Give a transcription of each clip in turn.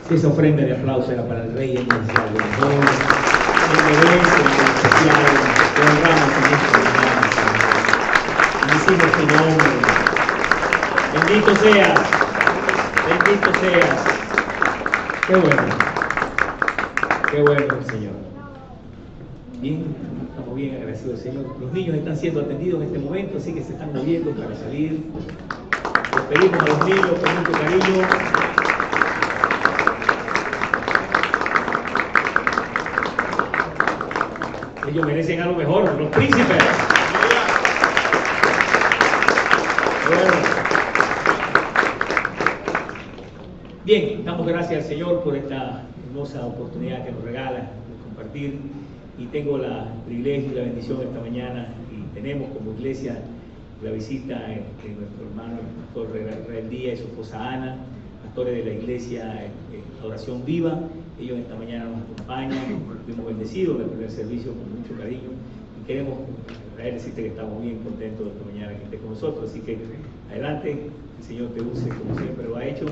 Si esa ofrenda de aplauso era para el Rey, el especial, te honramos en esta mañana, bendecimos tu nombre. Bendito seas, bendito seas. Qué bueno el Señor. Bien, estamos bien agradecidos al Señor. Los niños están siendo atendidos en este momento, así que se están moviendo para salir. Les pedimos a los niños con mucho cariño. Ellos merecen algo mejor, los príncipes. Bueno. Bien, damos gracias al Señor por esta hermosa oportunidad que nos regala de compartir, y tengo el privilegio y la bendición esta mañana, y tenemos como iglesia la visita de nuestro hermano el pastor Rael Díaz y su esposa Ana, pastores de la iglesia Adoración Viva. Ellos esta mañana nos acompañan, fuimos bendecidos en el primer servicio con mucho cariño, y queremos decirte que estamos bien contentos de esta mañana que estés con nosotros. Así que adelante, el Señor te use como siempre lo ha hecho.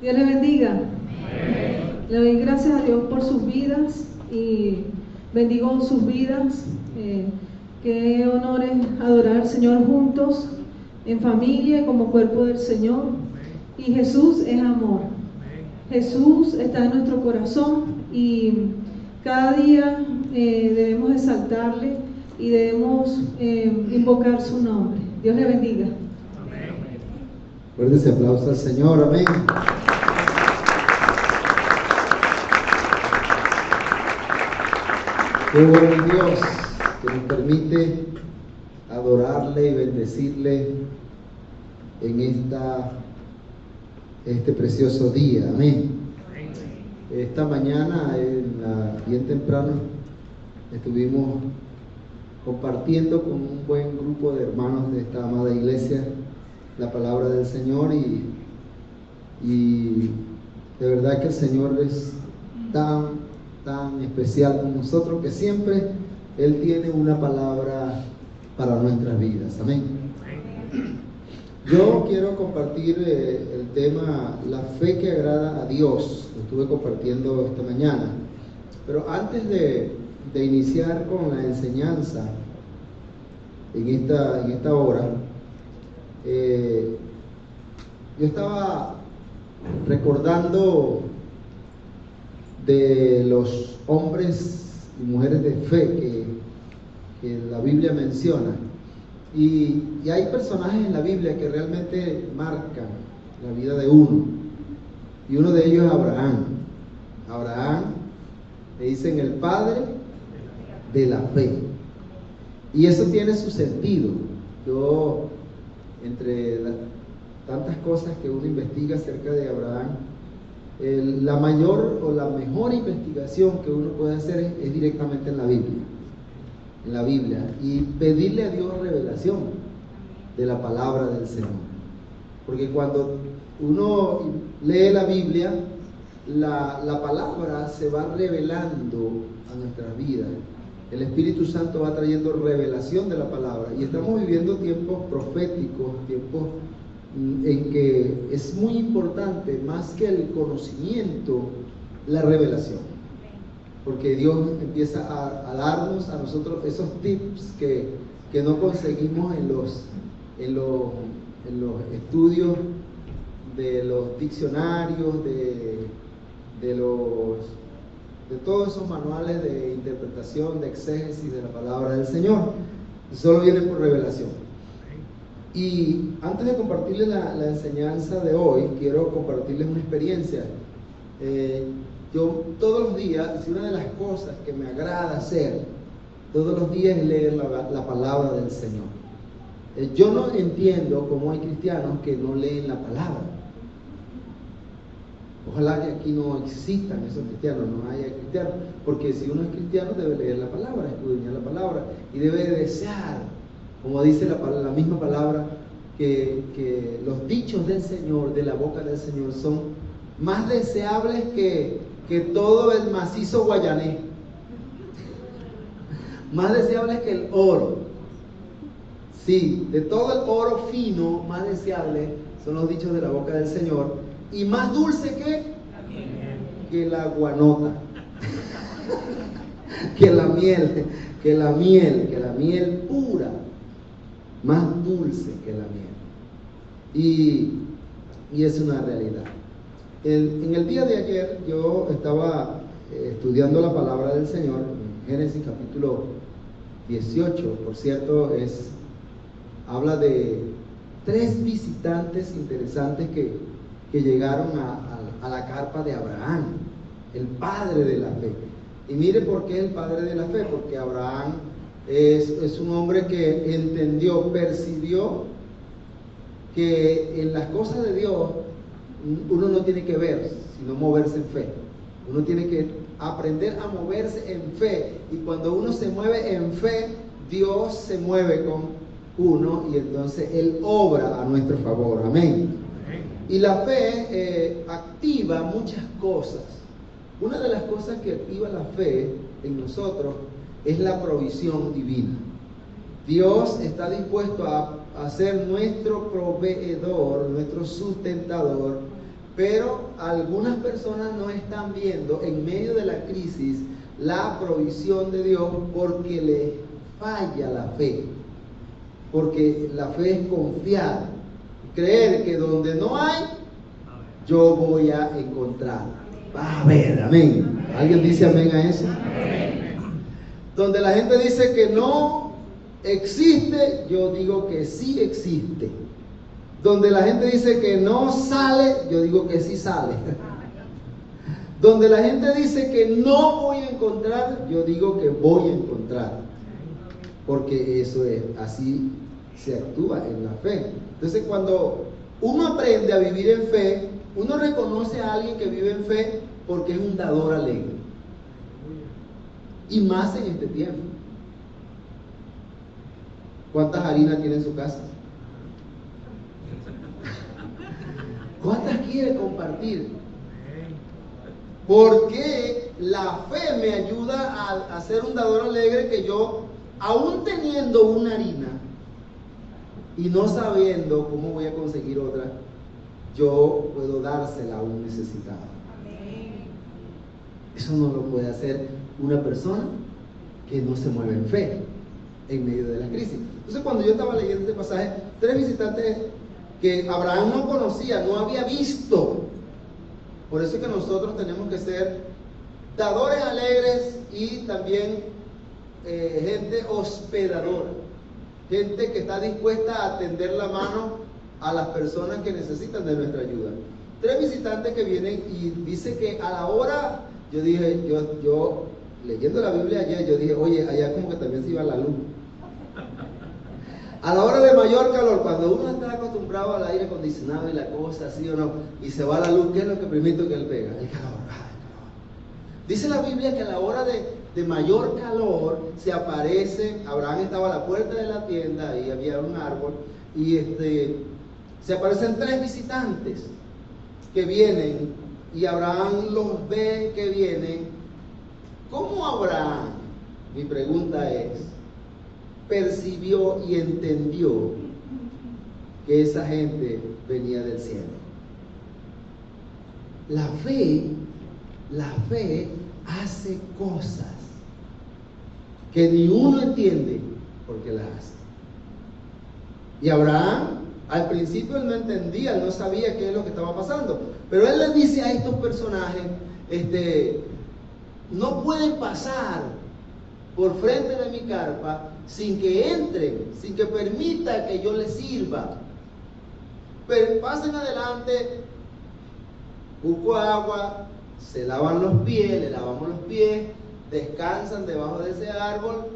Dios les bendiga. Le doy gracias a Dios por sus vidas y bendigo sus vidas. Qué honor es adorar al Señor juntos, en familia, como cuerpo del Señor. Y Jesús es amor. Jesús está en nuestro corazón y cada día debemos exaltarle y debemos invocar su nombre. Dios le bendiga. Fuerte ese aplauso al Señor, amén. Qué bueno es Dios que nos permite adorarle y bendecirle en este precioso día, amén. Esta mañana, bien temprano, estuvimos compartiendo con un buen grupo de hermanos de esta amada iglesia la palabra del Señor, y de verdad que el Señor es tan especial con nosotros, que siempre Él tiene una palabra para nuestras vidas, amén. Yo quiero compartir el tema la fe que agrada a Dios. Lo estuve compartiendo esta mañana, pero antes de iniciar con la enseñanza en esta hora, yo estaba recordando de los hombres y mujeres de fe que la Biblia menciona, y hay personajes en la Biblia que realmente marcan la vida de uno, y uno de ellos es Abraham. Abraham, le dicen el padre de la fe, y eso tiene su sentido. Yo, entre tantas cosas que uno investiga acerca de Abraham, la mayor o la mejor investigación que uno puede hacer es directamente en la Biblia, y pedirle a Dios revelación de la palabra del Señor, porque cuando uno lee la Biblia, la palabra se va revelando a nuestras vidas. El Espíritu Santo va trayendo revelación de la palabra, y estamos viviendo tiempos proféticos, tiempos en que es muy importante, más que el conocimiento, la revelación, porque Dios empieza a darnos a nosotros esos tips que no conseguimos en los estudios de los diccionarios, de todos esos manuales de interpretación, de exégesis de la palabra del Señor. Solo viene por revelación. Y antes de compartirles la enseñanza de hoy, quiero compartirles una experiencia. Yo todos los días, una de las cosas que me agrada hacer todos los días es leer la palabra del Señor. Yo no entiendo cómo hay cristianos que no leen la palabra. Ojalá que aquí no existan esos cristianos, no haya cristianos, porque si uno es cristiano debe leer la palabra, escudriñar la palabra, y debe desear, como dice la misma palabra, que los dichos del Señor, de la boca del Señor, son más deseables que todo el macizo guayanés. más deseables que el oro. Sí, de todo el oro fino, más deseable son los dichos de la boca del Señor, y más dulce que la guanota, que la miel pura, más dulce que la miel. Y es una realidad. En el día de ayer yo estaba estudiando la palabra del Señor, en Génesis capítulo 18, por cierto, habla de 3 visitantes interesantes que llegaron a la carpa de Abraham, el padre de la fe. Y mire por qué el padre de la fe, porque Abraham es un hombre que entendió, percibió que en las cosas de Dios uno no tiene que ver, sino moverse en fe. Uno tiene que aprender a moverse en fe, y cuando uno se mueve en fe, Dios se mueve con uno y entonces Él obra a nuestro favor. Amén. Y la fe activa muchas cosas. Una de las cosas que activa la fe en nosotros es la provisión divina. Dios está dispuesto a ser nuestro proveedor, nuestro sustentador, pero algunas personas no están viendo en medio de la crisis la provisión de Dios porque le falla la fe. Porque la fe es confiar, creer que donde no hay, yo voy a encontrar. Va a haber, amén. ¿Alguien dice amén a eso? Donde la gente dice que no existe, yo digo que sí existe. Donde la gente dice que no sale, yo digo que sí sale. Donde la gente dice que no voy a encontrar, yo digo que voy a encontrar. Porque eso es, así se actúa en la fe. Entonces, cuando uno aprende a vivir en fe, uno reconoce a alguien que vive en fe porque es un dador alegre. Y más en este tiempo. ¿Cuántas harinas tiene en su casa? ¿Cuántas quiere compartir? Porque la fe me ayuda a ser un dador alegre, que yo, aún teniendo una harina y no sabiendo cómo voy a conseguir otra, yo puedo dársela a un necesitado. Eso no lo puede hacer una persona que no se mueve en fe en medio de la crisis. Entonces, cuando yo estaba leyendo este pasaje, 3 visitantes que Abraham no conocía, no había visto. Por eso es que nosotros tenemos que ser dadores alegres y también gente hospedadora, gente que está dispuesta a tender la mano a las personas que necesitan de nuestra ayuda. 3 visitantes que vienen, y dice que a la hora, yo dije, yo leyendo la Biblia ayer, yo dije, oye, allá como que también se iba la luz. A la hora de mayor calor, cuando uno está acostumbrado al aire acondicionado y la cosa, así o no, y se va la luz, ¿qué es lo que primero que él pega? El calor. Dice la Biblia que a la hora de mayor calor se aparece, Abraham estaba a la puerta de la tienda, y había un árbol, y se aparecen 3 visitantes que vienen, y Abraham los ve que vienen. ¿Cómo Abraham, mi pregunta es, percibió y entendió que esa gente venía del cielo? La fe hace cosas que ni uno entiende por qué las hace. Y Abraham, al principio él no entendía, él no sabía qué es lo que estaba pasando, pero él les dice a estos personajes, no pueden pasar por frente de mi carpa sin que entren, sin que permita que yo les sirva. Pero pasen adelante, busco agua, se lavan los pies, le lavamos los pies, descansan debajo de ese árbol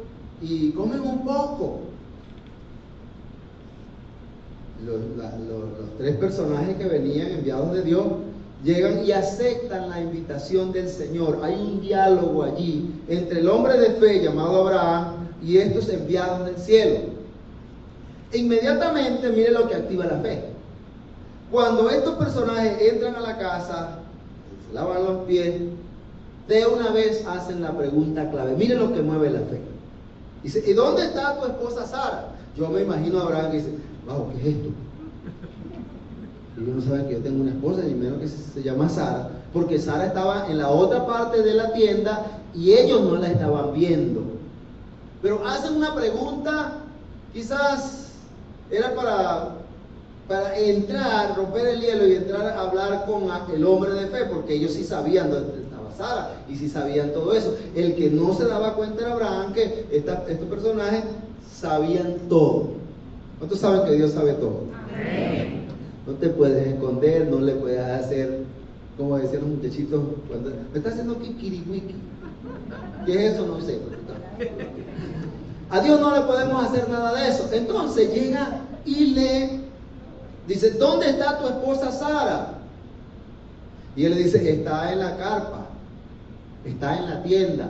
y comen un poco. Los 3 personajes que venían enviados de Dios llegan y aceptan la invitación del Señor. Hay un diálogo allí entre el hombre de fe llamado Abraham y estos enviados del cielo. Inmediatamente, mire lo que activa la fe. Cuando estos personajes entran a la casa, se lavan los pies, de una vez hacen la pregunta clave. Mire lo que mueve la fe. Dice, ¿y dónde está tu esposa Sara? Yo me imagino a Abraham que dice, wow, ¿qué es esto? Ellos no saben que yo tengo una esposa, ni menos que se llama Sara, porque Sara estaba en la otra parte de la tienda y ellos no la estaban viendo. Pero hacen una pregunta, quizás era para entrar, romper el hielo y entrar a hablar con el hombre de fe, porque ellos sí sabían dónde estaba Sara y sí sabían todo eso. El que no se daba cuenta era Abraham, que estos personajes sabían todo. ¿Cuántos saben que Dios sabe todo? Amén. No te puedes esconder, no le puedes hacer, como decían los muchachitos, cuando me está haciendo kikiriwiki. ¿Qué es eso? No sé. A Dios no le podemos hacer nada de eso. Entonces llega y le dice, ¿dónde está tu esposa Sara? Y él le dice, está en la carpa, está en la tienda.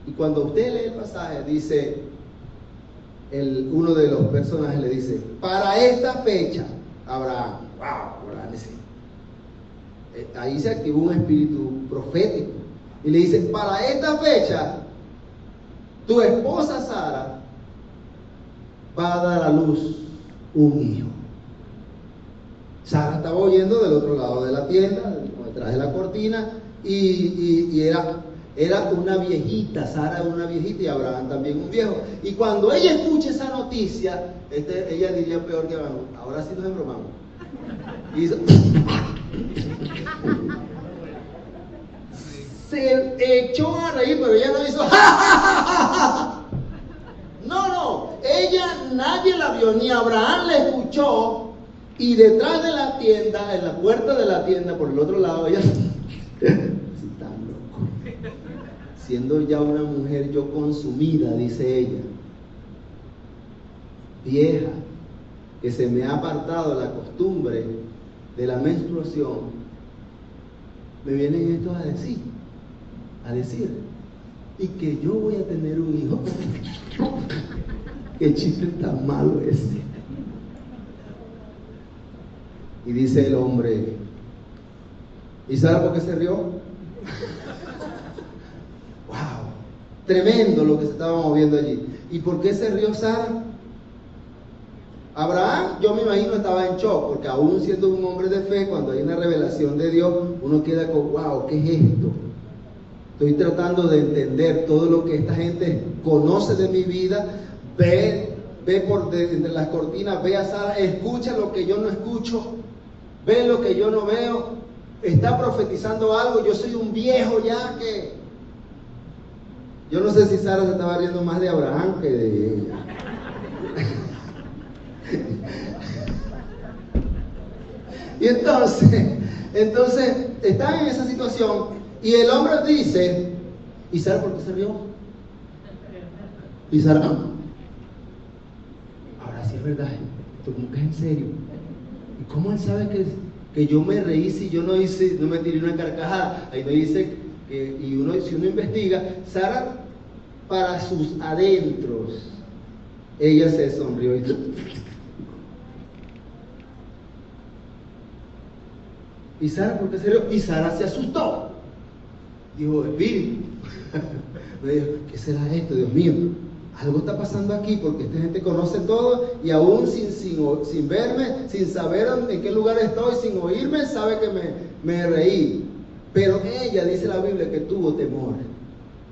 Y cuando usted lee el pasaje, dice, uno de los personajes le dice, para esta fecha, Abraham, wow, Abraham dice, ahí se activó un espíritu profético. Y le dice, para esta fecha, tu esposa Sara va a dar a luz un hijo. Sara estaba oyendo del otro lado de la tienda, detrás de la cortina, y era una viejita. Sara era una viejita y Abraham también un viejo. Y cuando ella escucha esa noticia, ella diría peor que Abraham, ahora sí nos embromamos. Y hizo, se echó a reír, pero ella no hizo no, nadie la vio, ni Abraham la escuchó. Y detrás de la tienda, en la puerta de la tienda, por el otro lado, ella siendo ya una mujer yo consumida, dice ella, vieja, que se me ha apartado la costumbre de la menstruación, me vienen estos a decir, y que yo voy a tener un hijo. Qué chiste tan malo ese. Y dice el hombre, ¿y sabe por qué se rió? ¡Wow! Tremendo lo que se estaba moviendo allí. ¿Y por qué se rió Sara? Abraham, yo me imagino, estaba en shock, porque aún siendo un hombre de fe, cuando hay una revelación de Dios, uno queda con, wow, ¿qué es esto? Estoy tratando de entender todo lo que esta gente conoce de mi vida, ve por entre las cortinas, ve a Sara, escucha lo que yo no escucho, ve lo que yo no veo, está profetizando algo. Yo soy un viejo ya que... Yo no sé si Sara se estaba riendo más de Abraham que de ella. Y entonces están en esa situación y el hombre dice, ¿y Sara por qué se rió? Y Sara, ahora sí es verdad, esto como que es en serio. ¿Y cómo él sabe que yo me reí si yo no me tiré una carcajada? Ahí me dice que, si uno investiga, Sara, para sus adentros, ella se sonrió y Sara, ¿por qué se rió? Y Sara se asustó. Dijo, espíritu. Me dijo, ¿qué será esto, Dios mío? Algo está pasando aquí, porque esta gente conoce todo y aún sin verme, sin saber en qué lugar estoy, sin oírme, sabe que me reí. Pero ella, dice la Biblia, que tuvo temor.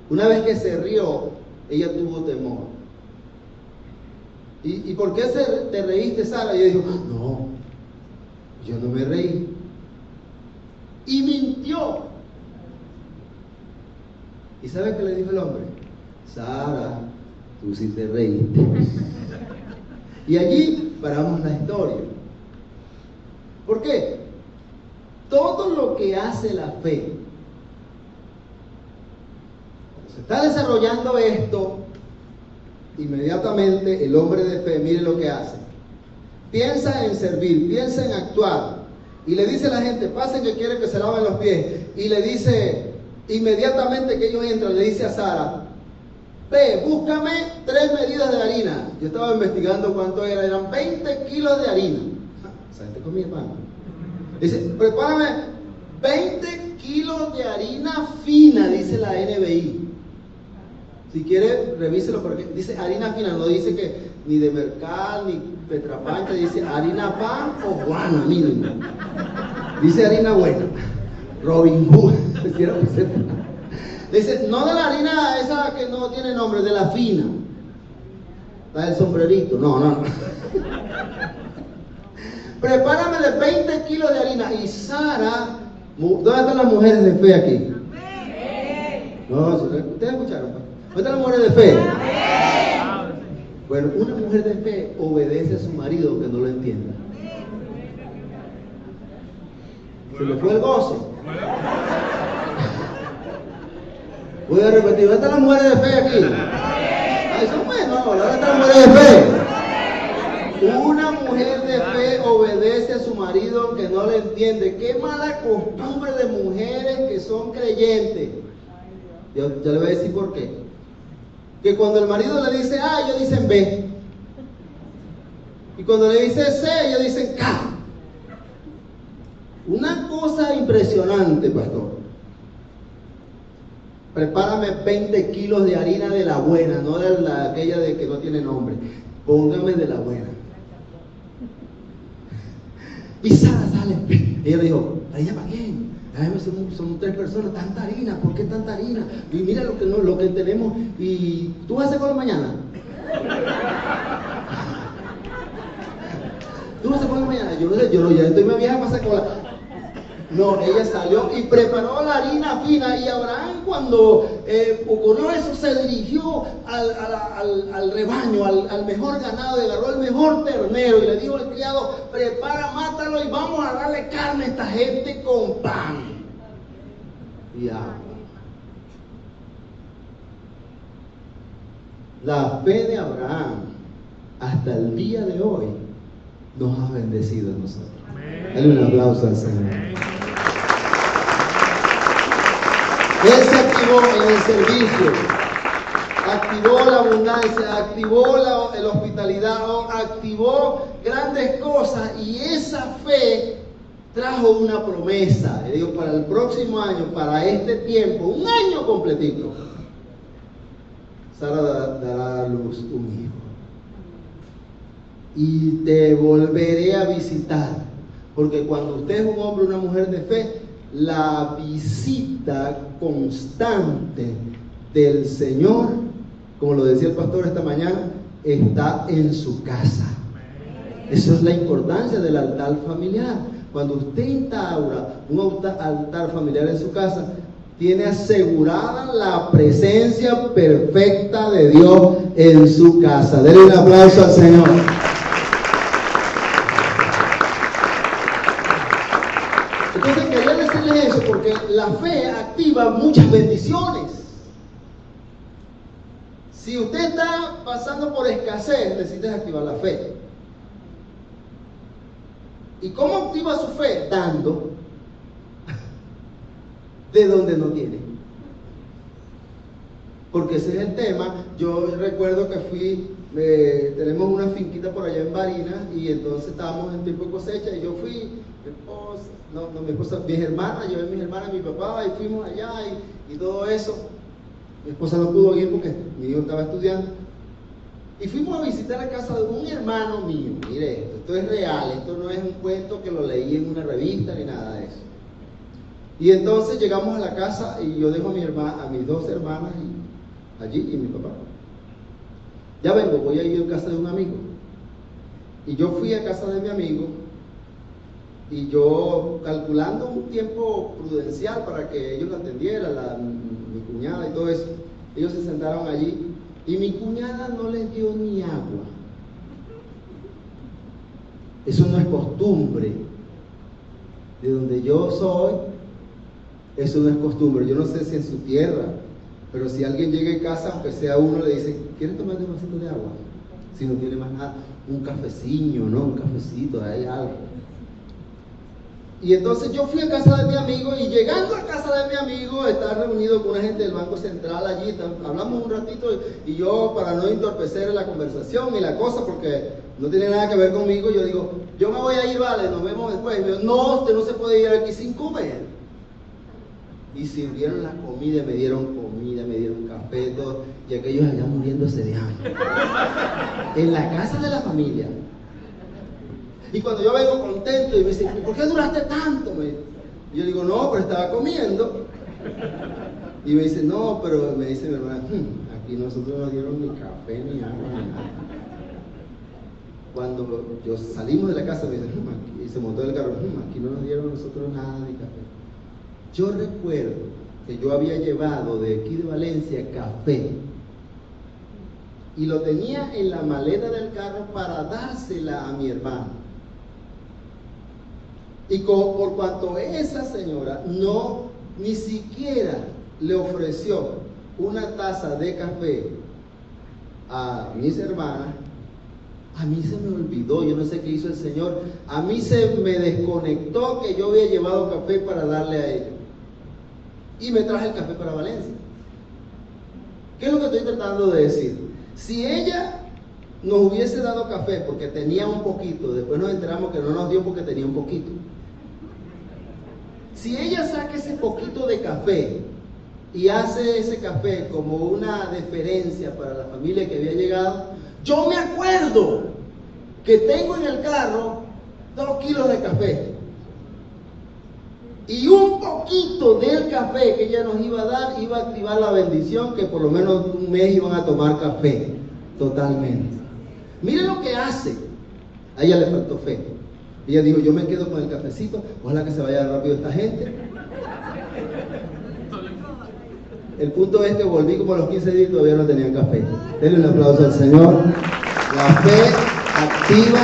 Una vez que se rió, ella tuvo temor. ¿Y por qué te reíste, Sara? Y ella dijo, no, yo no me reí. Y mintió. ¿Y sabe qué le dijo el hombre? Sara, tú sí te reíste. Y allí paramos la historia. ¿Por qué? Todo lo que hace la fe, cuando se está desarrollando esto, inmediatamente el hombre de fe, mire lo que hace. Piensa en servir, piensa en actuar. Y le dice a la gente, pasen que quiere que se laven los pies. Y le dice, inmediatamente que ellos entran, le dice a Sara, ve, búscame 3 medidas de harina. Yo estaba investigando cuánto eran 20 kilos de harina. ¿Sabes? Te comí, hermano. Dice, prepárame 20 kilos de harina fina, dice la NBI. Si quiere, revíselo porque dice harina fina, no dice que ni de Mercal, ni Petrapancha, dice harina pan o Juana, miren. Dice harina buena, Robin Hood, dice, no de la harina esa que no tiene nombre, de la fina, la del sombrerito, no. Prepárame de 20 kilos de harina. Y Sara, ¿dónde están las mujeres de fe aquí? No, ustedes escucharon. ¿Dónde están las mujeres de fe? Bueno, una mujer de fe obedece a su marido aunque no lo entienda. Se le fue el gozo. Voy a repetir, ¿dónde están las mujeres de fe aquí? Ay, son buenos, ¿dónde están las mujeres de fe? Una mujer de fe obedece a su marido aunque no le entiende. Qué mala costumbre de mujeres que son creyentes. Yo le voy a decir por qué. Que cuando el marido le dice A, ellos dicen B. Y cuando le dice C, ellos dicen K. Una cosa impresionante, pastor. Prepárame 20 kilos de harina de la buena, no de aquella de que no tiene nombre. Póngame de la buena. Y Sara sale. Y ella le dijo, ¿harina para quién? Son 3 personas, tanta harina, ¿por qué tanta harina? Y mira lo que tenemos. ¿Y tú vas a hacer con la mañana? ¿Tú vas a hacer con la mañana? Yo ya estoy más vieja para hacer con la... No, ella salió y preparó la harina fina. Y Abraham, cuando ocurrió eso, se dirigió al rebaño, al mejor ganado, y agarró el mejor ternero y le dijo al criado, prepara, mátalo y vamos a darle carne a esta gente con pan y agua. La fe de Abraham hasta el día de hoy nos ha bendecido a nosotros. Dale un aplauso al Señor. Él se activó en el servicio, activó la abundancia, activó la hospitalidad, activó grandes cosas, y esa fe trajo una promesa. Le digo, para el próximo año, para este tiempo, un año completito, Sara dará a luz un hijo. Y te volveré a visitar, porque cuando usted es un hombre o una mujer de fe, la visita constante del Señor, como lo decía el pastor esta mañana, está en su casa. Esa es la importancia del altar familiar. Cuando usted instaura un altar familiar en su casa, tiene asegurada la presencia perfecta de Dios en su casa. Denle un aplauso al Señor. Entonces quería decirles eso porque la fe activa muchas bendiciones. Si usted está pasando por escasez, necesita activar la fe. ¿Y cómo activa su fe? Dando de donde no tiene. Porque ese es el tema. Yo recuerdo que tenemos una finquita por allá en Barinas, y entonces estábamos en tiempo de cosecha, y yo fui, mi esposa, mis hermanas, llevé a mis hermanas, mi papá, y fuimos allá y todo eso. Mi esposa no pudo ir porque mi hijo estaba estudiando. Y fuimos a visitar la casa de un hermano mío. Mire, esto es real, esto no es un cuento que lo leí en una revista ni nada de eso. Y entonces llegamos a la casa y yo dejo a mis 2 hermanas allí y mi papá. Ya vengo, voy a ir a casa de un amigo. Y yo fui a casa de mi amigo, y yo, calculando un tiempo prudencial para que ellos lo atendieran, mi cuñada y todo eso, ellos se sentaron allí, y mi cuñada no les dio ni agua. Eso no es costumbre. De donde yo soy, eso no es costumbre. Yo no sé si en su tierra, pero si alguien llega a casa, aunque sea uno, le dice, ¿quieres tomar un vasito de agua? Si no tiene más nada, un cafecillo, ¿no? Un cafecito, hay algo. Y entonces yo fui a casa de mi amigo, y llegando a casa de mi amigo, estaba reunido con una gente del Banco Central allí, hablamos un ratito, y yo, para no entorpecer la conversación y la cosa, porque no tiene nada que ver conmigo, yo digo, yo me voy a ir, vale, nos vemos después. Y me dijo, no, usted no se puede ir aquí sin comer. Y sirvieron la comida, me dieron comida, me dieron café. café, todo, y aquellos allá muriéndose de hambre. En la casa de la familia. Y cuando yo vengo contento y me dicen, ¿por qué duraste tanto? Y yo digo, no, pero estaba comiendo. Y me dice, no, pero me dice mi hermana, aquí nosotros no dieron ni café, ni agua, ni nada. Cuando yo salimos de la casa, me dice, y se montó el carro, aquí no nos dieron nosotros nada ni café. Yo recuerdo que yo había llevado de aquí de Valencia café y lo tenía en la maleta del carro para dársela a mi hermano. Y por cuanto esa señora ni siquiera le ofreció una taza de café a mis hermanas, a mí se me olvidó, yo no sé qué hizo el Señor, a mí se me desconectó que yo había llevado café para darle a ella. Y me traje el café para Valencia. ¿Qué es lo que estoy tratando de decir? Si ella nos hubiese dado café porque tenía un poquito, después nos enteramos que no nos dio porque tenía un poquito. Si ella saca ese poquito de café y hace ese café como una deferencia para la familia que había llegado, yo me acuerdo que tengo en el carro 2 kilos de café. Y un poquito del café que ella nos iba a dar iba a activar la bendición que por lo menos un mes iban a tomar café totalmente. Miren lo que hace. A ella le faltó fe. Ella dijo, yo me quedo con el cafecito, ojalá que se vaya rápido esta gente. El punto es que volví como a los 15 días y todavía no tenían café. Denle un aplauso al Señor. La fe activa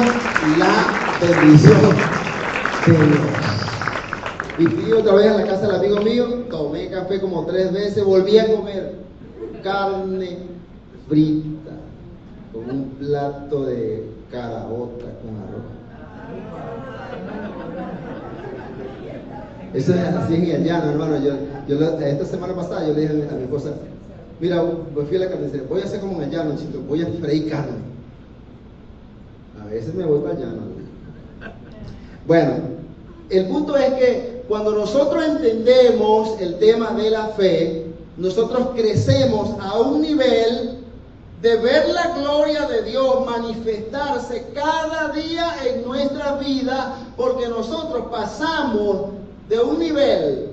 la bendición de Dios. Y fui otra vez a la casa del amigo mío, tomé café como 3 veces, volví a comer carne frita con un plato de caraota con arroz. Eso es así en el llano, hermano. Esta semana pasada yo le dije a mi esposa, mira, me fui a la carnicería, voy a hacer como en el llano, chicos, voy a freír carne. A veces me voy para el llano. Bueno, el punto es que cuando nosotros entendemos el tema de la fe, nosotros crecemos a un nivel de ver la gloria de Dios manifestarse cada día en nuestra vida, porque nosotros pasamos de un nivel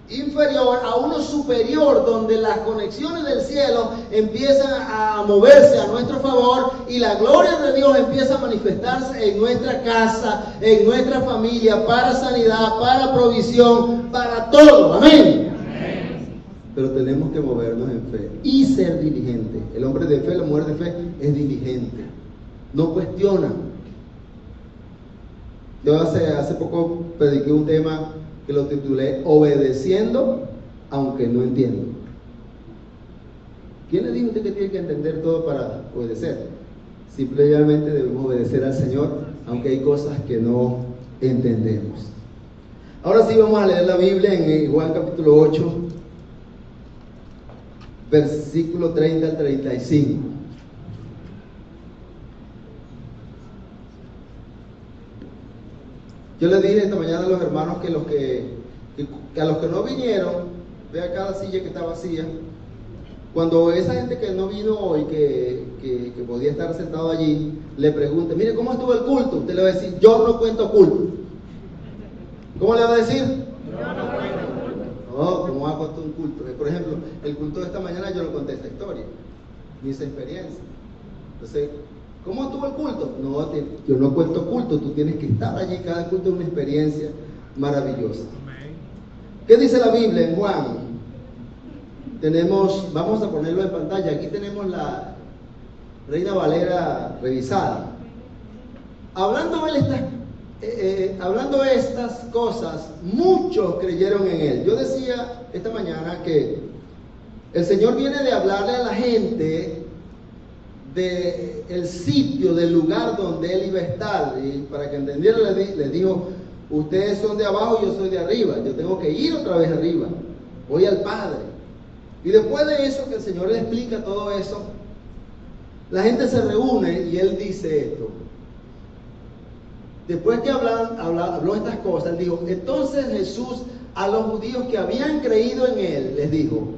inferior a uno superior, donde las conexiones del cielo empiezan a moverse a nuestro favor y la gloria de Dios empieza a manifestarse en nuestra casa, en nuestra familia, para sanidad, para provisión, para todo. Amén. Pero tenemos que movernos en fe y ser diligentes. El hombre de fe, la mujer de fe es diligente, no cuestiona. Yo hace poco prediqué un tema que lo titulé Obedeciendo aunque no entiendo. ¿Quién le dijo a usted que tiene que entender todo para obedecer? Simplemente debemos obedecer al Señor aunque hay cosas que no entendemos. Ahora sí vamos a leer la Biblia en Juan capítulo 8, versículo 30 al 35. Yo les dije esta mañana a los hermanos que a los que no vinieron, ve acá la silla que está vacía. Cuando esa gente que no vino hoy, que podía estar sentado allí, le pregunte, mire, ¿cómo estuvo el culto? Usted le va a decir, yo no cuento culto. ¿Cómo le va a decir? Yo no cuento culto. No, ¿cómo va a contar un culto? Por ejemplo, el culto de esta mañana yo no conté esta historia, ni esa experiencia. Entonces, ¿cómo estuvo el culto? No, yo no cuento culto, tú tienes que estar allí, cada culto es una experiencia maravillosa. ¿Qué dice la Biblia en Juan? Vamos a ponerlo en pantalla, aquí tenemos la Reina Valera revisada. Hablando estas cosas, muchos creyeron en él. Yo decía esta mañana que el Señor viene de hablarle a la gente del sitio, del lugar donde Él iba a estar, y para que entendieran les dijo, ustedes son de abajo, yo soy de arriba, yo tengo que ir otra vez arriba, voy al Padre. Y después de eso, que el Señor le explica todo eso, la gente se reúne y Él dice esto. Después que habló estas cosas, Él dijo, entonces Jesús a los judíos que habían creído en Él, les dijo,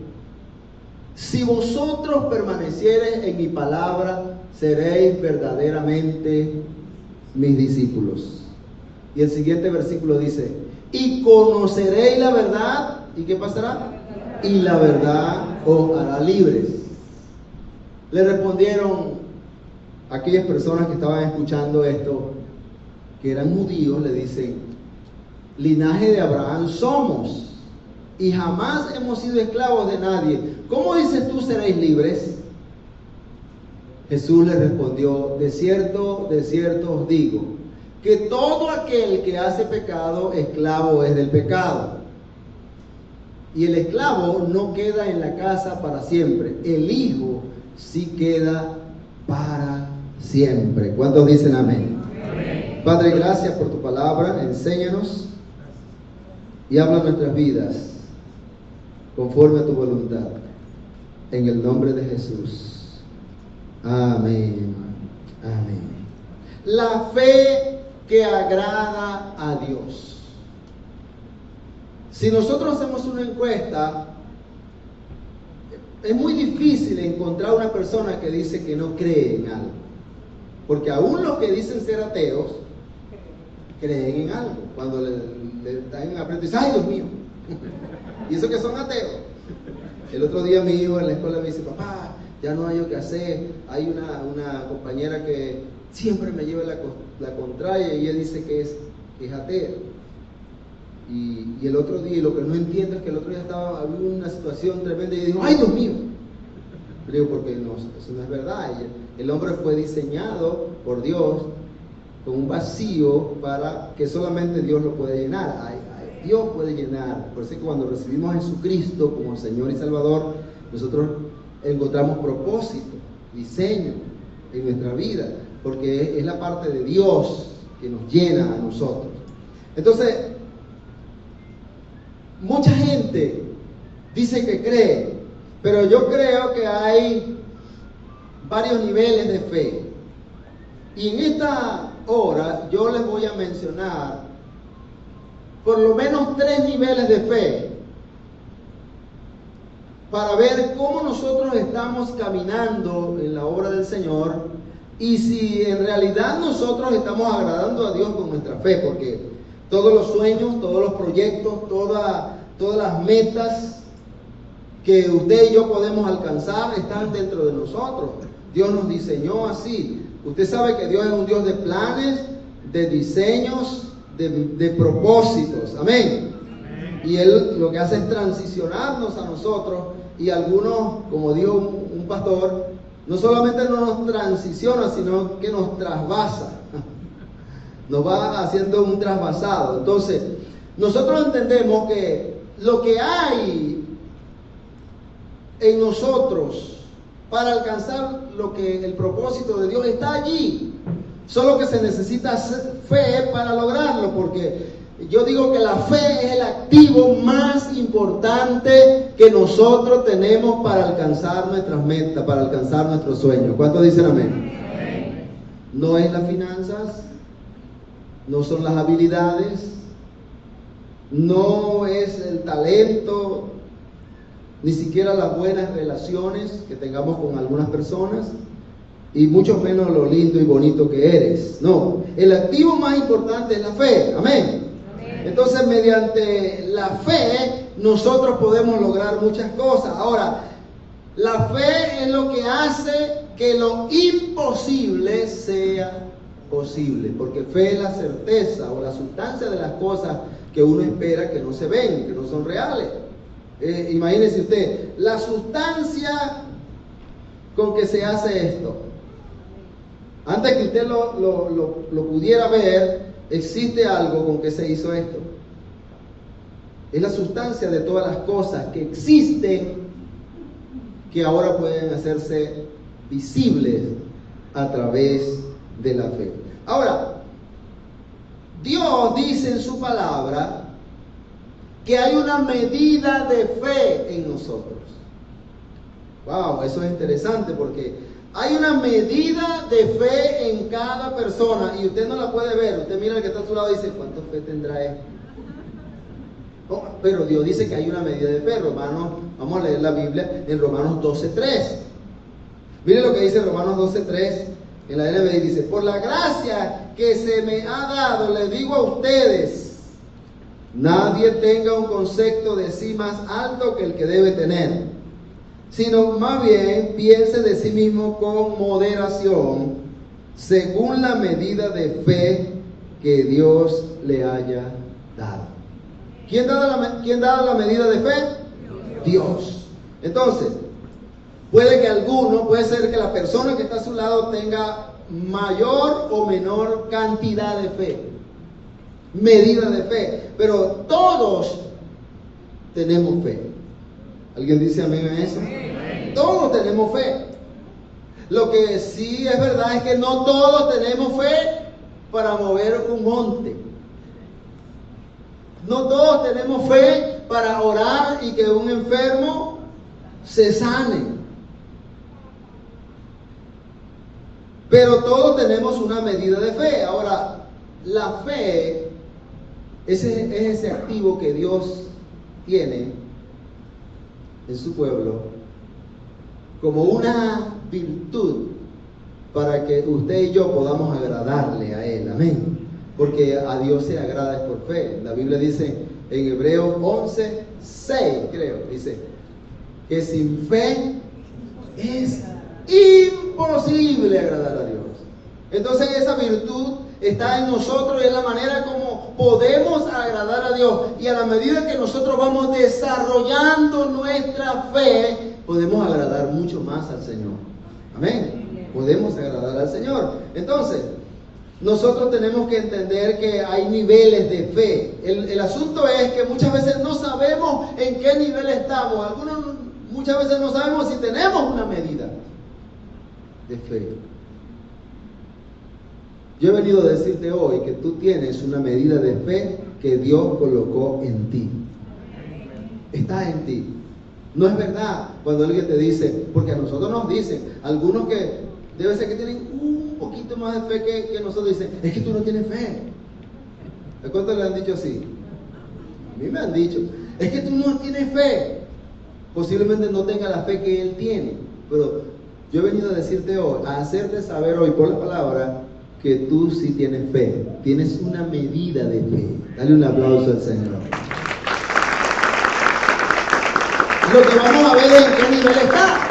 si vosotros permaneciereis en mi palabra, seréis verdaderamente mis discípulos. Y el siguiente versículo dice, y conoceréis la verdad, ¿y qué pasará? Y la verdad os hará libres. Le respondieron aquellas personas que estaban escuchando esto, que eran judíos, le dicen, linaje de Abraham somos, y jamás hemos sido esclavos de nadie. ¿Cómo dices tú seréis libres? Jesús le respondió, de cierto os digo, que todo aquel que hace pecado, esclavo es del pecado. Y el esclavo no queda en la casa para siempre, el hijo sí queda para siempre. ¿Cuántos dicen amén? Amén. Padre, gracias por tu palabra, enséñanos y habla nuestras vidas conforme a tu voluntad. En el nombre de Jesús. Amén. Amén. La fe que agrada a Dios. Si nosotros hacemos una encuesta, es muy difícil encontrar una persona que dice que no cree en algo. Porque aún los que dicen ser ateos, creen en algo. Cuando le están en aprendizaje, ¡ay, Dios mío! Y eso que son ateos. El otro día mi hijo en la escuela me dice, papá, ya no hay lo que hacer. Hay una compañera que siempre me lleva la contraria y ella dice que es atea. Y el otro día, y lo que no entiendo es que el otro día había una situación tremenda y yo digo, ¡ay, Dios mío! Pero digo, porque no, eso no es verdad. El hombre fue diseñado por Dios con un vacío para que solamente Dios lo puede llenar. Dios puede llenar. Por eso es que cuando recibimos a Jesucristo como Señor y Salvador, nosotros encontramos propósito, diseño en nuestra vida, porque es la parte de Dios que nos llena a nosotros. Entonces, mucha gente dice que cree, pero yo creo que hay varios niveles de fe. Y en esta hora yo les voy a mencionar por lo menos 3 niveles de fe para ver cómo nosotros estamos caminando en la obra del Señor y si en realidad nosotros estamos agradando a Dios con nuestra fe, porque todos los sueños, todos los proyectos, todas las metas que usted y yo podemos alcanzar están dentro de nosotros. Dios nos diseñó así. Usted sabe que Dios es un Dios de planes, de diseños, de propósitos. Amén. Y Él lo que hace es transicionarnos a nosotros, y algunos, como dijo un pastor, no solamente no nos transiciona, sino que nos trasvasa. Nos va haciendo un trasvasado. Entonces, nosotros entendemos que lo que hay en nosotros para alcanzar el propósito de Dios está allí. Solo que se necesita fe para lograrlo, porque yo digo que la fe es el activo más importante que nosotros tenemos para alcanzar nuestras metas, para alcanzar nuestros sueños. ¿Cuántos dicen amén? Amén. No es las finanzas, no son las habilidades, no es el talento, ni siquiera las buenas relaciones que tengamos con algunas personas, y mucho menos lo lindo y bonito que eres. No, el activo más importante es la fe. Amén. Amén. Entonces, mediante la fe nosotros podemos lograr muchas cosas. Ahora, la fe es lo que hace que lo imposible sea posible, porque fe es la certeza o la sustancia de las cosas que uno espera que no se ven, que no son reales. Imagínese usted, la sustancia con que se hace esto. Antes que usted lo pudiera ver, existe algo con que se hizo esto. Es la sustancia de todas las cosas que existen, que ahora pueden hacerse visibles a través de la fe. Ahora, Dios dice en su palabra que hay una medida de fe en nosotros. Wow, eso es interesante, porque hay una medida de fe en cada persona y usted no la puede ver. Usted mira al que está a su lado y dice, ¿cuánta fe tendrá él? Oh, pero Dios dice que hay una medida de fe. Vamos a leer la Biblia en Romanos 12:3. Mire lo que dice Romanos 12:3 en la NBI. Dice: por la gracia que se me ha dado, les digo a ustedes, nadie tenga un concepto de sí más alto que el que debe tener, sino más bien piense de sí mismo con moderación, según la medida de fe que Dios le haya dado. ¿Quién da la medida de fe? Dios. Entonces, puede ser que la persona que está a su lado tenga mayor o menor cantidad de fe, medida de fe, pero todos tenemos fe. ¿Alguien dice amén a eso? Todos tenemos fe. Lo que sí es verdad es que no todos tenemos fe para mover un monte. No todos tenemos fe para orar y que un enfermo se sane. Pero todos tenemos una medida de fe. Ahora, la fe es ese activo que Dios tiene en su pueblo como una virtud para que usted y yo podamos agradarle a Él. Amén. Porque a Dios se agrada es por fe. La Biblia dice en Hebreos 11:6, creo, dice que sin fe es imposible agradar a Dios. Entonces esa virtud está en nosotros y es la manera como podemos agradar a Dios. Y a la medida que nosotros vamos desarrollando nuestra fe, podemos agradar mucho más al Señor. Amén. Podemos agradar al Señor. Entonces, nosotros tenemos que entender que hay niveles de fe. El asunto es que muchas veces no sabemos en qué nivel estamos. Muchas veces no sabemos si tenemos una medida de fe. Yo he venido a decirte hoy que tú tienes una medida de fe que Dios colocó en ti. Está en ti. No es verdad cuando alguien te dice, porque a nosotros nos dicen, algunos que debe ser que tienen un poquito más de fe que nosotros, dicen, es que tú no tienes fe. ¿A cuántos le han dicho así? A mí me han dicho, es que tú no tienes fe. Posiblemente no tenga la fe que Él tiene, pero yo he venido a decirte hoy, a hacerte saber hoy por la palabra, que tú sí tienes fe, tienes una medida de fe. Dale un aplauso al Señor. Lo que vamos a ver es en qué nivel está.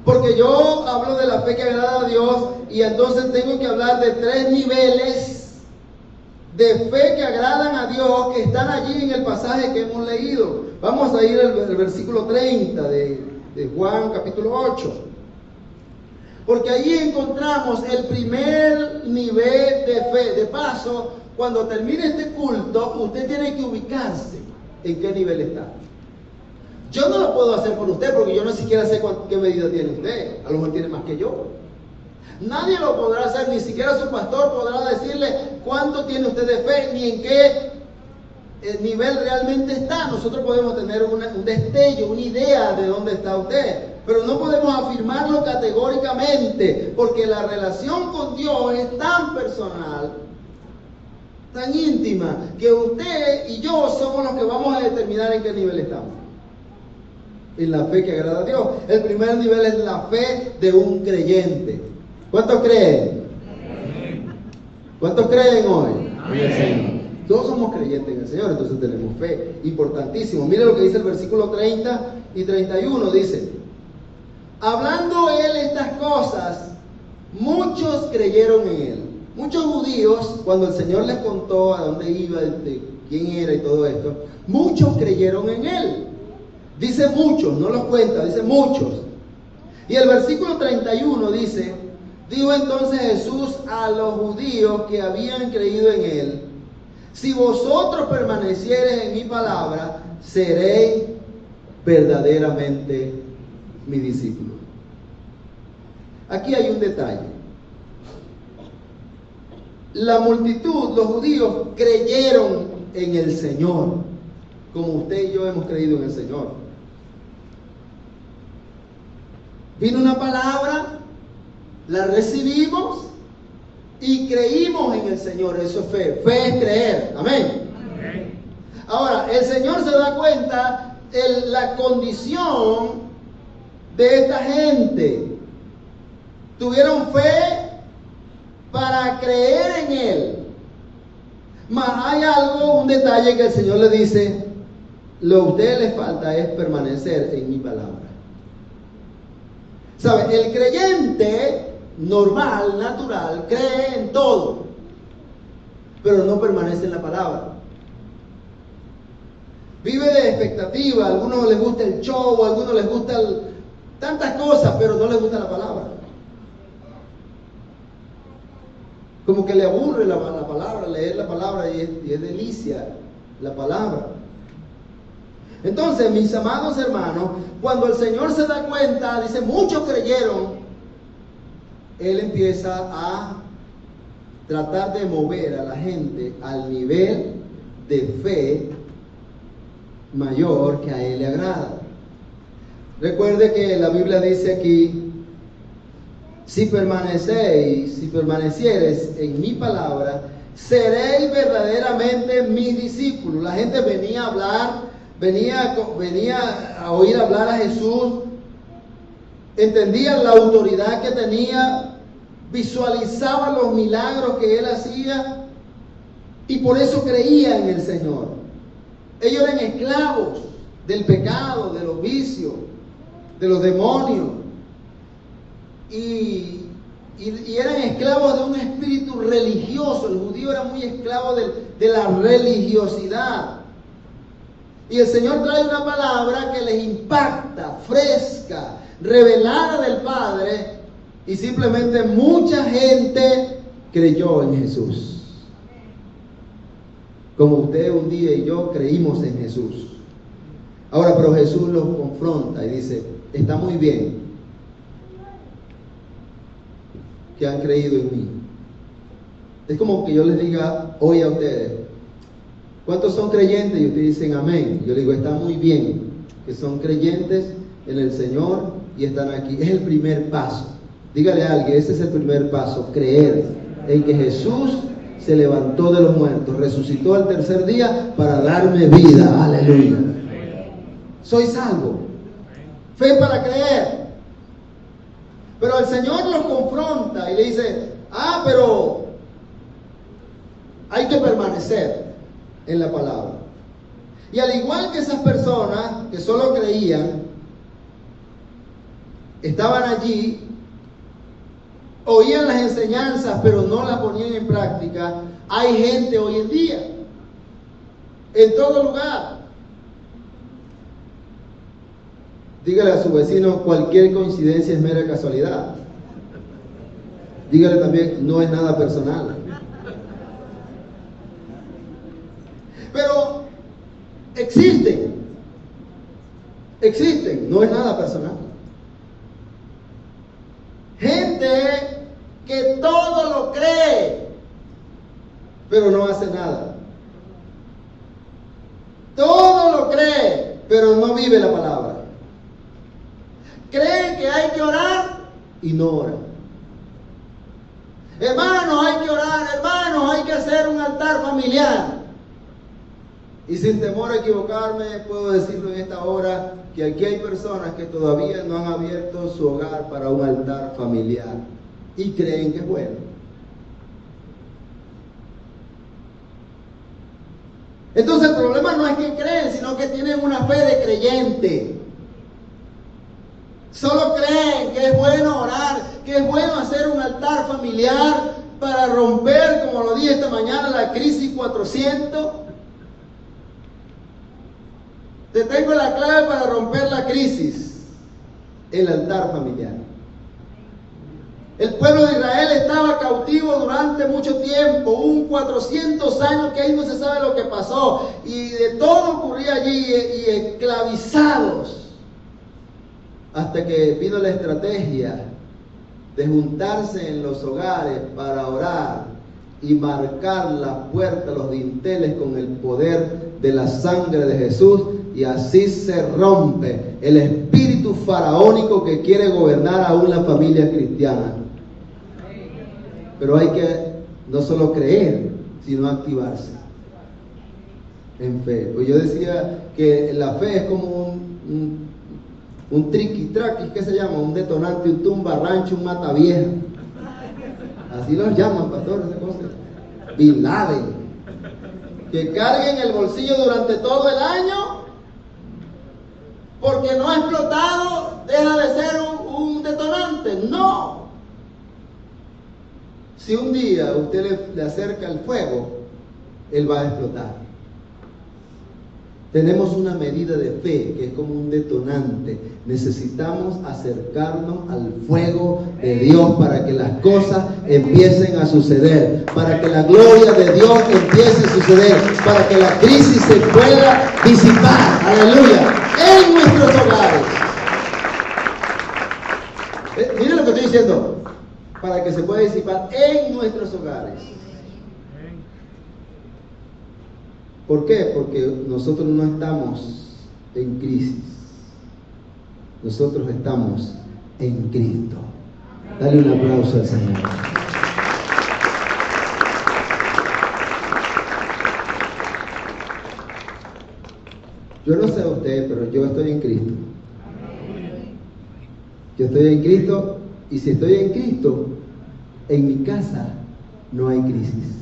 Porque yo hablo de la fe que agrada a Dios y entonces tengo que hablar de 3 niveles de fe que agradan a Dios que están allí en el pasaje que hemos leído. Vamos a ir al versículo 30 de Juan capítulo 8. Porque allí encontramos el primer nivel de fe. De paso, cuando termine este culto, usted tiene que ubicarse en qué nivel está. Yo no lo puedo hacer por usted porque yo no siquiera sé qué medida tiene usted. A lo mejor tiene más que yo. Nadie lo podrá hacer, ni siquiera su pastor podrá decirle cuánto tiene usted de fe, ni en qué nivel realmente está. Nosotros podemos tener un destello, una idea de dónde está usted, pero no podemos afirmarlo categóricamente, porque la relación con Dios es tan personal, tan íntima, que usted y yo somos los que vamos a determinar en qué nivel estamos. En la fe que agrada a Dios. El primer nivel es la fe de un creyente. ¿Cuántos creen? ¿Cuántos creen hoy? Amén. Todos somos creyentes en el Señor, entonces tenemos fe. Importantísimo. Mire lo que dice el versículo 30 y 31. Dice: hablando Él estas cosas, muchos creyeron en Él. Muchos judíos, cuando el Señor les contó a dónde iba, de quién era y todo esto, muchos creyeron en Él. Dice muchos, no los cuenta, dice muchos. Y el versículo 31 dice: dijo entonces Jesús a los judíos que habían creído en Él: si vosotros permaneciereis en mi palabra, seréis verdaderamente mis discípulos. Aquí hay un detalle. La multitud, los judíos, creyeron en el Señor, como usted y yo hemos creído en el Señor. Vino una palabra, la recibimos y creímos en el Señor. Eso es fe. Fe es creer. Amén. Ahora, el Señor se da cuenta de la condición de esta gente. Tuvieron fe para creer en Él. Mas hay algo, un detalle que el Señor le dice: lo que a ustedes les falta es permanecer en mi palabra. ¿Sabe? El creyente normal, natural, cree en todo, pero no permanece en la palabra. Vive de expectativa. A algunos les gusta el show, a algunos les gusta tantas cosas, pero no les gusta la palabra. Como que le aburre la palabra, leer la palabra, y es delicia la palabra. Entonces, mis amados hermanos, cuando el Señor se da cuenta, dice, muchos creyeron, Él empieza a tratar de mover a la gente al nivel de fe mayor que a Él le agrada. Recuerde que la Biblia dice aquí: si permanecieres en mi palabra, seréis verdaderamente mis discípulos. La gente venía a hablar, venía a oír hablar a Jesús, entendían la autoridad que tenía, visualizaban los milagros que Él hacía, y por eso creían en el Señor. Ellos eran esclavos del pecado, de los vicios, de los demonios, y eran esclavos de un espíritu religioso. El judío era muy esclavo de la religiosidad. Y el Señor trae una palabra que les impacta, fresca, revelada del Padre, y simplemente mucha gente creyó en Jesús. Como usted un día y yo creímos en Jesús. Ahora, pero Jesús los confronta y dice: está muy bien que han creído en mí. Es como que yo les diga hoy a ustedes: ¿cuántos son creyentes? Y ustedes dicen amén. Yo les digo: está muy bien que son creyentes en el Señor y están aquí. Es el primer paso. Dígale a alguien: ese es el primer paso, creer en que Jesús se levantó de los muertos, resucitó al tercer día para darme vida. Aleluya. Soy salvo. Fe para creer. Pero el Señor los confronta y le dice: pero hay que permanecer en la palabra. Y al igual que esas personas que solo creían, estaban allí, oían las enseñanzas pero no las ponían en práctica, hay gente hoy en día, en todo lugar. Dígale a su vecino: cualquier coincidencia es mera casualidad. Dígale también: no es nada personal. Pero existen, no es nada personal. Gente que todo lo cree, pero no hace nada. Todo lo cree, pero no vive la palabra. Creen que hay que orar y no oran. Hermanos, hay que orar. Hermanos, hay que hacer un altar familiar. Y sin temor a equivocarme, puedo decirlo en esta hora, que aquí hay personas que todavía no han abierto su hogar para un altar familiar y creen que es bueno. Entonces el problema no es que creen, sino que tienen una fe de creyente. Solo creen que es bueno orar, que es bueno hacer un altar familiar para romper, como lo dije esta mañana, la crisis 400. Te tengo la clave para romper la crisis: el altar familiar. El pueblo de Israel estaba cautivo durante mucho tiempo, 400 años que ahí no se sabe lo que pasó, y de todo ocurría allí, y esclavizados, hasta que vino la estrategia de juntarse en los hogares para orar y marcar las puertas, los dinteles con el poder de la sangre de Jesús, y así se rompe el espíritu faraónico que quiere gobernar aún la familia cristiana. Pero hay que no solo creer, sino activarse. en fe. Pues yo decía que la fe es como un triqui-traqui, ¿qué se llama? Un detonante, un tumbarrancho, un matavieja. Así los llaman, pastores, esa cosa. Bin Laden. Que carguen el bolsillo durante todo el año, porque no ha explotado, deja de ser un detonante. No. Si un día usted le acerca el fuego, él va a explotar. Tenemos una medida de fe que es como un detonante. Necesitamos acercarnos al fuego de Dios para que las cosas empiecen a suceder, para que la gloria de Dios empiece a suceder, para que la crisis se pueda disipar, aleluya, en nuestros hogares. Miren lo que estoy diciendo, para que se pueda disipar en nuestros hogares. ¿Por qué? Porque nosotros no estamos en crisis. Nosotros estamos en Cristo. Dale un aplauso al Señor. Yo no sé usted, pero yo estoy en Cristo. Yo estoy en Cristo, y si estoy en Cristo, en mi casa no hay crisis.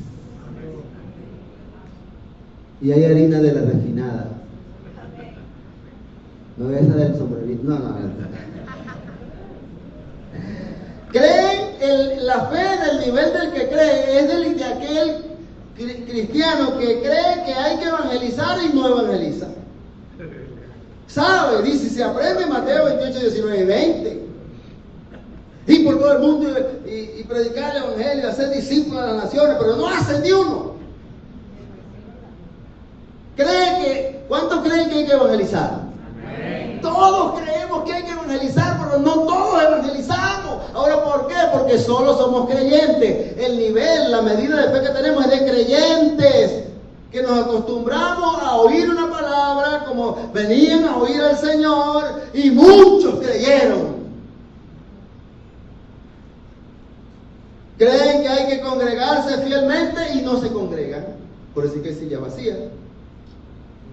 Y hay harina de la refinada. No esa del sombrerito. No. ¿Creen? La fe del nivel del que cree es de aquel cristiano que cree que hay que evangelizar y no evangeliza. ¿Sabe? Dice, se aprende Mateo 28, 19 y 20. Y por todo el mundo y predicar el evangelio, hacer discípulos a las naciones, pero no hacen ni uno. ¿Cuántos creen que hay que evangelizar? Amén. Todos creemos que hay que evangelizar, pero no todos evangelizamos. Ahora, ¿por qué? Porque solo somos creyentes. El nivel, la medida de fe que tenemos es de creyentes, que nos acostumbramos a oír una palabra como venían a oír al Señor y muchos creyeron. Creen que hay que congregarse fielmente y no se congregan. Por eso es que hay silla vacía.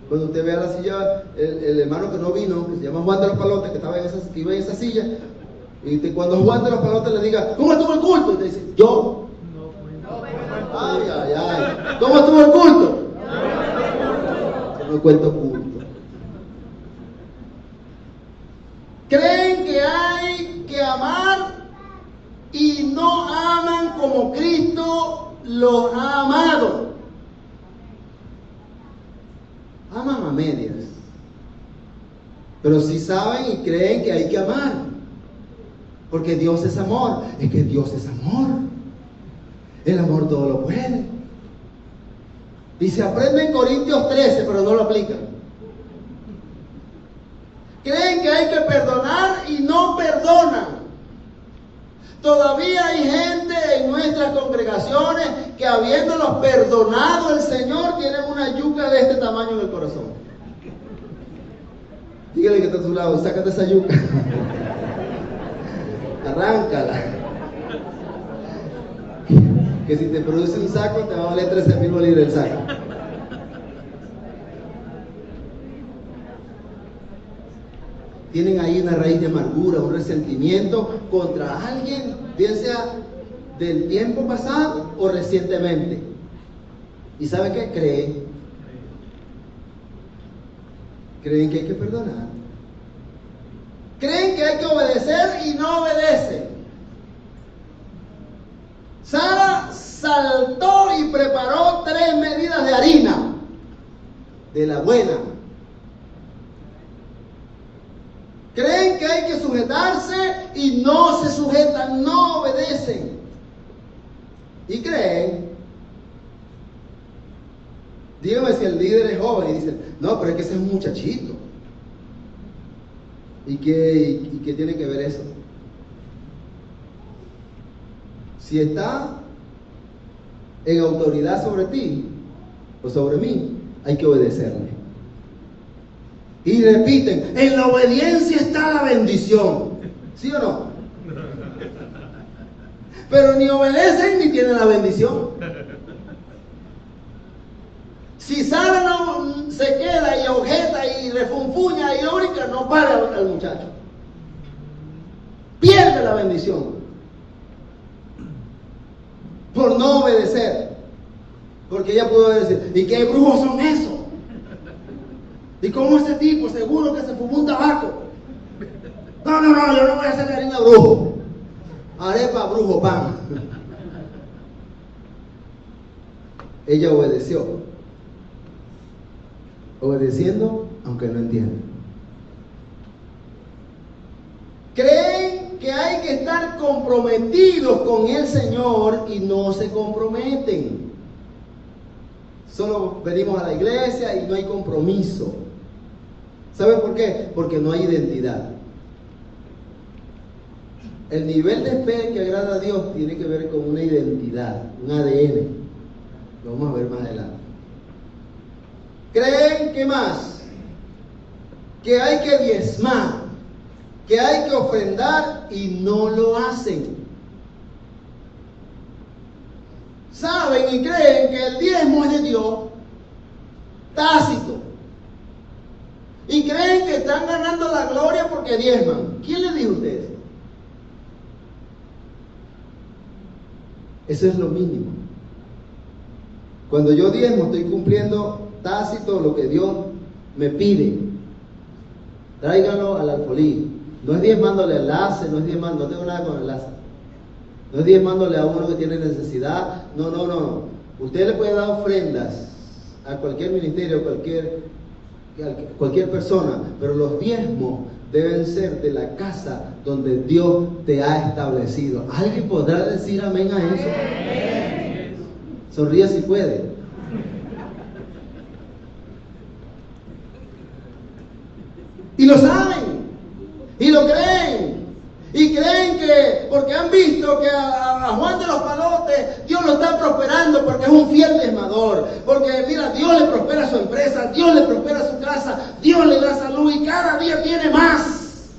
Cuando usted vea la silla, el hermano que no vino, que se llama Juan de los Palotes, que iba en esa silla, y cuando Juan de los Palotes le diga, ¿cómo estuvo el culto? Y te dice, ¿yo? Ay. ¿Cómo estuvo el culto? Yo no cuento culto. Creen que hay que amar y no aman como Cristo los ha amado. Aman a medias, pero sí saben y creen que hay que amar, porque Dios es amor. Es que Dios es amor. El amor todo lo puede. Y se aprende en Corintios 13, pero no lo aplican. Creen que hay que perdonar y no perdonan. Todavía hay gente en nuestras congregaciones que, habiéndolos perdonado el Señor, tienen una yuca de este tamaño en el corazón. Dígale que está a su lado, sácate esa yuca. Arráncala. Que si te produce un saco, te va a valer 13,000 bolívares el saco. Tienen ahí una raíz de amargura, un resentimiento contra alguien, bien sea del tiempo pasado o recientemente. ¿Y sabe qué? Creen que hay que perdonar. Creen que hay que obedecer y no obedecen. Sara saltó y preparó 3 medidas de harina, de la buena. Creen que hay que sujetarse y no se sujetan, no obedecen. Y creen, dígame si el líder es joven y dice, no, pero es que ese es un muchachito. ¿Y qué tiene que ver eso? Si está en autoridad sobre ti o sobre mí, hay que obedecerle. Y repiten, en la obediencia está la bendición. ¿Sí o no? Pero ni obedecen ni tienen la bendición. Si Sara no se queda y objeta y refunfuña y órica, no para al muchacho. Pierde la bendición por no obedecer. Porque ella pudo decir, ¿y qué brujos son esos? ¿Y cómo ese tipo? Seguro que se fumó un tabaco. No, yo no voy a hacer harina brujo. Arepa, brujo, pan. Ella obedeció. Obedeciendo, aunque no entienda. Creen que hay que estar comprometidos con el Señor y no se comprometen. Solo venimos a la iglesia y no hay compromiso. ¿Saben por qué? Porque no hay identidad. El nivel de fe que agrada a Dios tiene que ver con una identidad, un ADN. Lo vamos a ver más adelante. ¿Creen que más? Que hay que diezmar, que hay que ofrendar y no lo hacen. Saben y creen que el diezmo es de Dios, tácito. Y creen que están ganando la gloria porque diezman. ¿Quién les dijo a ustedes? Eso es lo mínimo. Cuando yo diezmo estoy cumpliendo tácito lo que Dios me pide. Tráigalo al alfolí. No es diezmándole al enlace, no tengo nada con el enlace. No es diezmándole a uno que tiene necesidad. No. Usted le puede dar ofrendas a cualquier ministerio, cualquier persona, pero los diezmos deben ser de la casa donde Dios te ha establecido. ¿Alguien podrá decir amén a eso? Sonríe si puede. Y lo saben, y lo creen, y creen que porque han visto que a Juan de los Palotes Dios lo está prosperando porque es un fiel diezmador, porque mira, Dios le prospera su empresa, Dios le prospera su casa, Dios le da salud y cada día tiene más.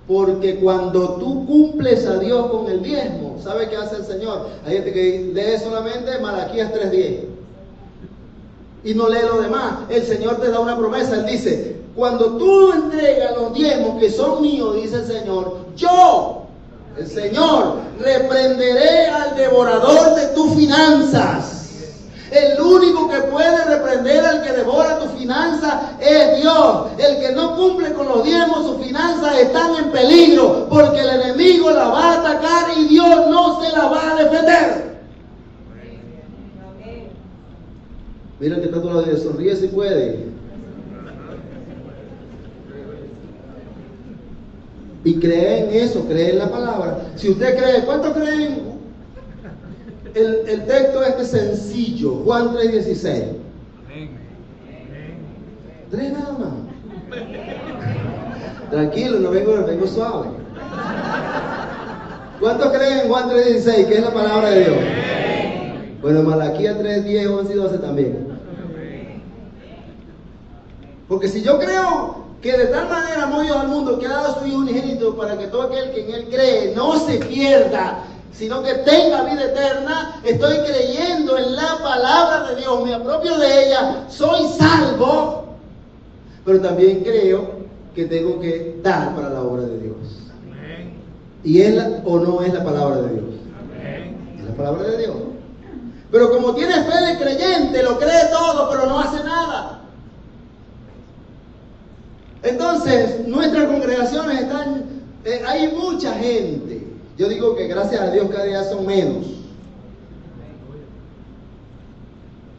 Porque cuando tú cumples a Dios con el diezmo, ¿sabe qué hace el Señor? Hay gente que lee solamente Malaquías 3:10 y no lee lo demás. El Señor te da una promesa, Él dice: cuando tú entregas los diezmos que son míos, dice el Señor, yo, el Señor, reprenderé al devorador de tus finanzas. El único que puede reprender al que devora tus finanzas es Dios. El que no cumple con los diezmos, sus finanzas están en peligro, porque el enemigo la va a atacar y Dios no se la va a defender. Mira que está a tu lado, sonríe si puede. Y cree en eso, cree en la palabra. Si usted cree, ¿cuántos creen? El texto este sencillo, Juan 3:16. Tres nada más. Tranquilo, no vengo suave. ¿Cuántos creen en Juan 3:16, que es la palabra de Dios? Bueno, Malaquías 3:10, 11 y 12 también. Porque si yo creo que de tal manera amó Dios al mundo que ha dado a su Hijo unigénito para que todo aquel que en Él cree no se pierda, sino que tenga vida eterna, estoy creyendo en la palabra de Dios, me apropio de ella, soy salvo, pero también creo que tengo que dar para la obra de Dios. Amén. ¿Y es o no es la palabra de Dios? Amén. Es la palabra de Dios. Pero como tiene fe de creyente, lo cree todo, pero no hace nada. Entonces, nuestras congregaciones están, hay mucha gente. Yo digo que gracias a Dios cada día son menos.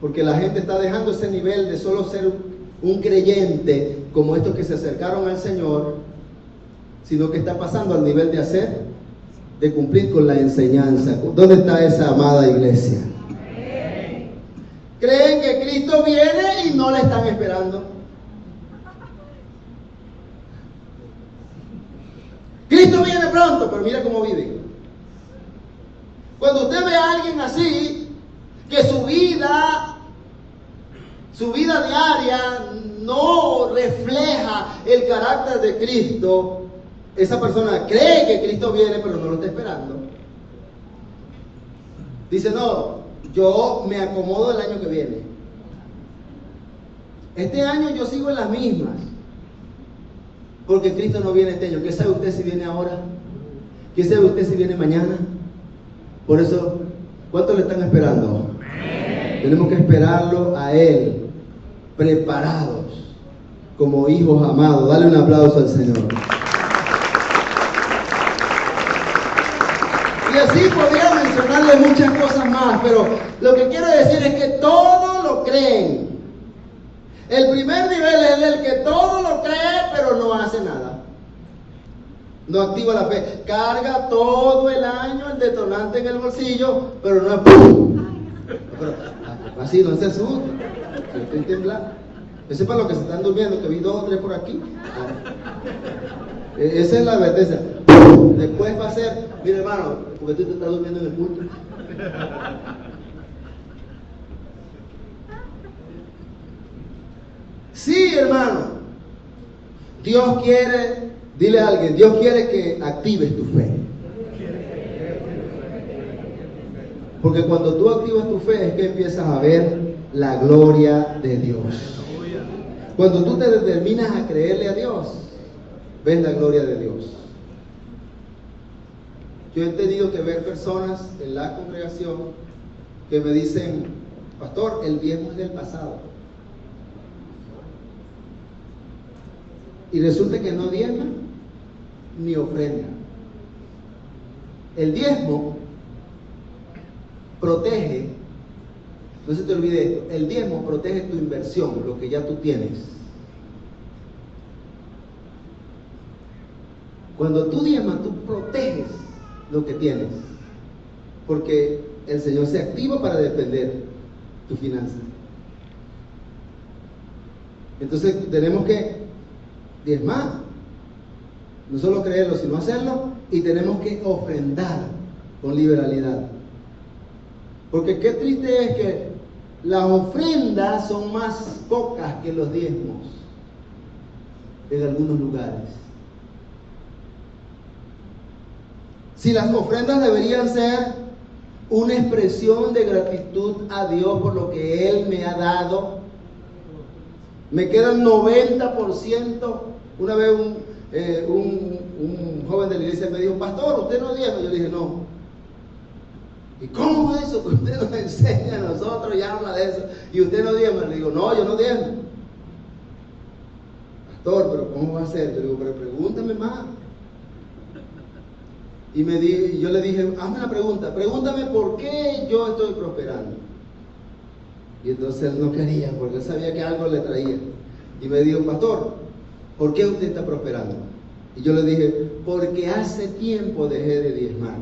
Porque la gente está dejando ese nivel de solo ser un creyente, como estos que se acercaron al Señor, sino que está pasando al nivel de hacer, de cumplir con la enseñanza. ¿Dónde está esa amada iglesia? Creen que Cristo viene y no le están esperando. Cristo viene pronto, pero mira cómo vive. Cuando usted ve a alguien así, que su vida diaria no refleja el carácter de Cristo, esa persona cree que Cristo viene, pero no lo está esperando. Dice, no, yo me acomodo el año que viene. Este año yo sigo en las mismas, porque Cristo no viene este año. ¿Qué sabe usted si viene ahora? ¿Qué sabe usted si viene mañana? Por eso, ¿cuánto le están esperando? Tenemos que esperarlo a Él, preparados, como hijos amados. Dale un aplauso al Señor. Y así podría mencionarle muchas cosas más, pero lo que quiero decir es que todo lo creen. El primer nivel es el que todo lo cree, pero no hace nada. No activa la fe. Carga todo el año el detonante en el bolsillo, pero no es ¡pum! Pero, así no se asusta. Yo estoy temblando. Eso es para los que se están durmiendo, que vi 2 o 3 por aquí. Esa es la advertencia. Después va a ser, mira hermano, porque tú te estás durmiendo en el culto. Sí, hermano. Dios quiere, dile a alguien, Dios quiere que actives tu fe. Porque cuando tú activas tu fe es que empiezas a ver la gloria de Dios. Cuando tú te determinas a creerle a Dios, ves la gloria de Dios. Yo he tenido que ver personas en la congregación que me dicen, pastor, el diezmo es del pasado. Y resulta que no diezman ni ofrendan. El diezmo protege, no se te olvide esto, el diezmo protege tu inversión, lo que ya tú tienes. Cuando tú diezmas, tú proteges lo que tienes, porque el Señor se activa para defender tu finanza. Entonces tenemos que diezmar, no solo creerlo, sino hacerlo, y tenemos que ofrendar con liberalidad. Porque qué triste es que las ofrendas son más pocas que los diezmos en algunos lugares. Si las ofrendas deberían ser una expresión de gratitud a Dios por lo que Él me ha dado, me quedan 90%. Una vez un joven de la iglesia me dijo, pastor, ¿usted no diezma? Yo le dije, no. ¿Y cómo es eso que usted nos enseña a nosotros y habla de eso? Y usted no diezma. Le digo, no, yo no diezmo. Pastor, pero ¿cómo va a ser? Yo le digo, pero pregúntame más. Y yo le dije, hazme una pregunta, pregúntame por qué yo estoy prosperando. Y entonces él no quería, porque él sabía que algo le traía. Y me dijo, pastor, ¿por qué usted está prosperando? Y yo le dije, porque hace tiempo dejé de diezmar.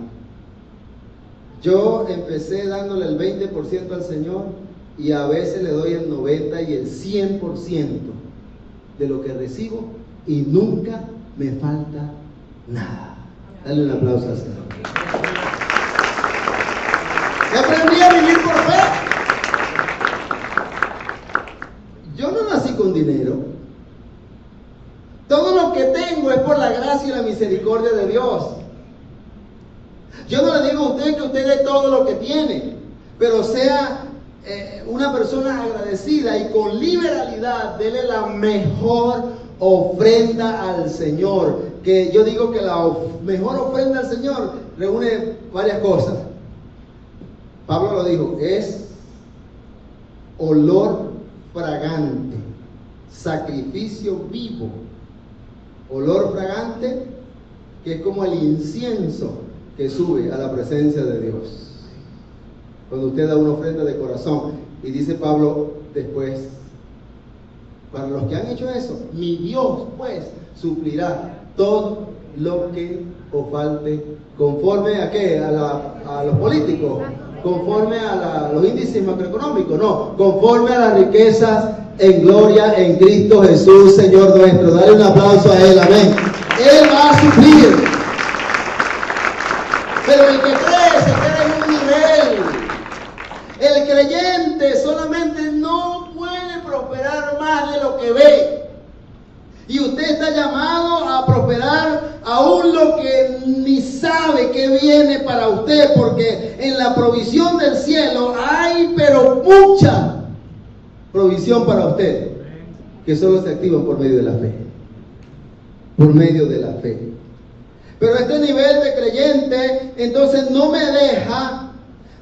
Yo empecé dándole el 20% al Señor y a veces le doy el 90% y el 100% de lo que recibo y nunca me falta nada. Dale un aplauso al Señor. Aprendí a vivir por fe. Yo no nací con dinero. Todo lo que tengo es por la gracia y la misericordia de Dios. Yo no le digo a usted que usted dé todo lo que tiene, pero sea una persona agradecida y con liberalidad, dele la mejor ofrenda al Señor. Que yo digo que la mejor ofrenda al Señor reúne varias cosas. Pablo lo dijo, es olor fragante, sacrificio vivo. Olor fragante que es como el incienso que sube a la presencia de Dios. Cuando usted da una ofrenda de corazón, y dice Pablo después, para los que han hecho eso, mi Dios pues suplirá todo lo que os falte, conforme a qué, a los políticos, conforme a los índices macroeconómicos, no, conforme a las riquezas en gloria en Cristo Jesús, Señor nuestro. Dale un aplauso a Él, amén. Él va a suplir. Pero el que cree se queda en un nivel. El creyente solamente no puede prosperar más de lo que ve. Y usted está llamado a prosperar aún lo que ni sabe que viene para usted, porque en la provisión del cielo hay pero mucha provisión para usted. que solo se activan por medio de la fe. Por medio de la fe. Pero este nivel de creyente entonces no me deja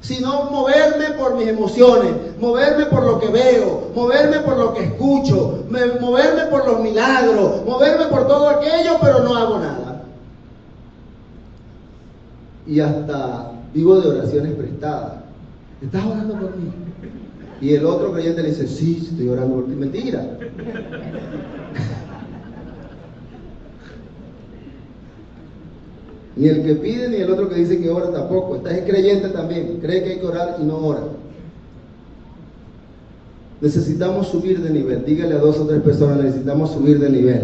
sino moverme por mis emociones, moverme por lo que veo, moverme por lo que escucho, moverme por los milagros, moverme por todo aquello, pero no hago nada. Y hasta vivo de oraciones prestadas. ¿Estás orando por mí? Y el otro creyente le dice, sí, estoy orando por ti. Mentira. Ni el que pide ni el otro que dice que ora tampoco. Esta es creyente también. Cree que hay que orar y no ora. Necesitamos subir de nivel. Dígale a 2 o 3 personas, necesitamos subir de nivel.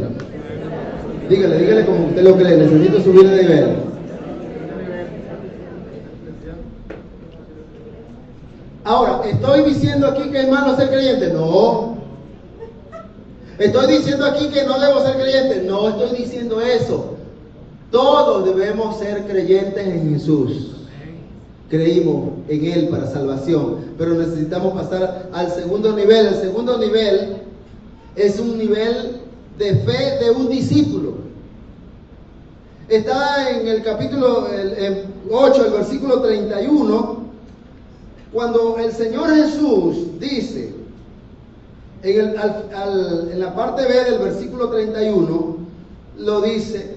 Dígale como usted lo cree, necesito subir de nivel. Ahora, ¿estoy diciendo aquí que es malo ser creyente? No. ¿Estoy diciendo aquí que no debo ser creyente? No estoy diciendo eso. Todos debemos ser creyentes en Jesús. Creímos en Él para salvación, pero necesitamos pasar al segundo nivel. El segundo nivel es un nivel de fe de un discípulo. Está en el capítulo 8, el versículo 31, cuando el Señor Jesús dice, en la parte B del versículo 31, lo dice: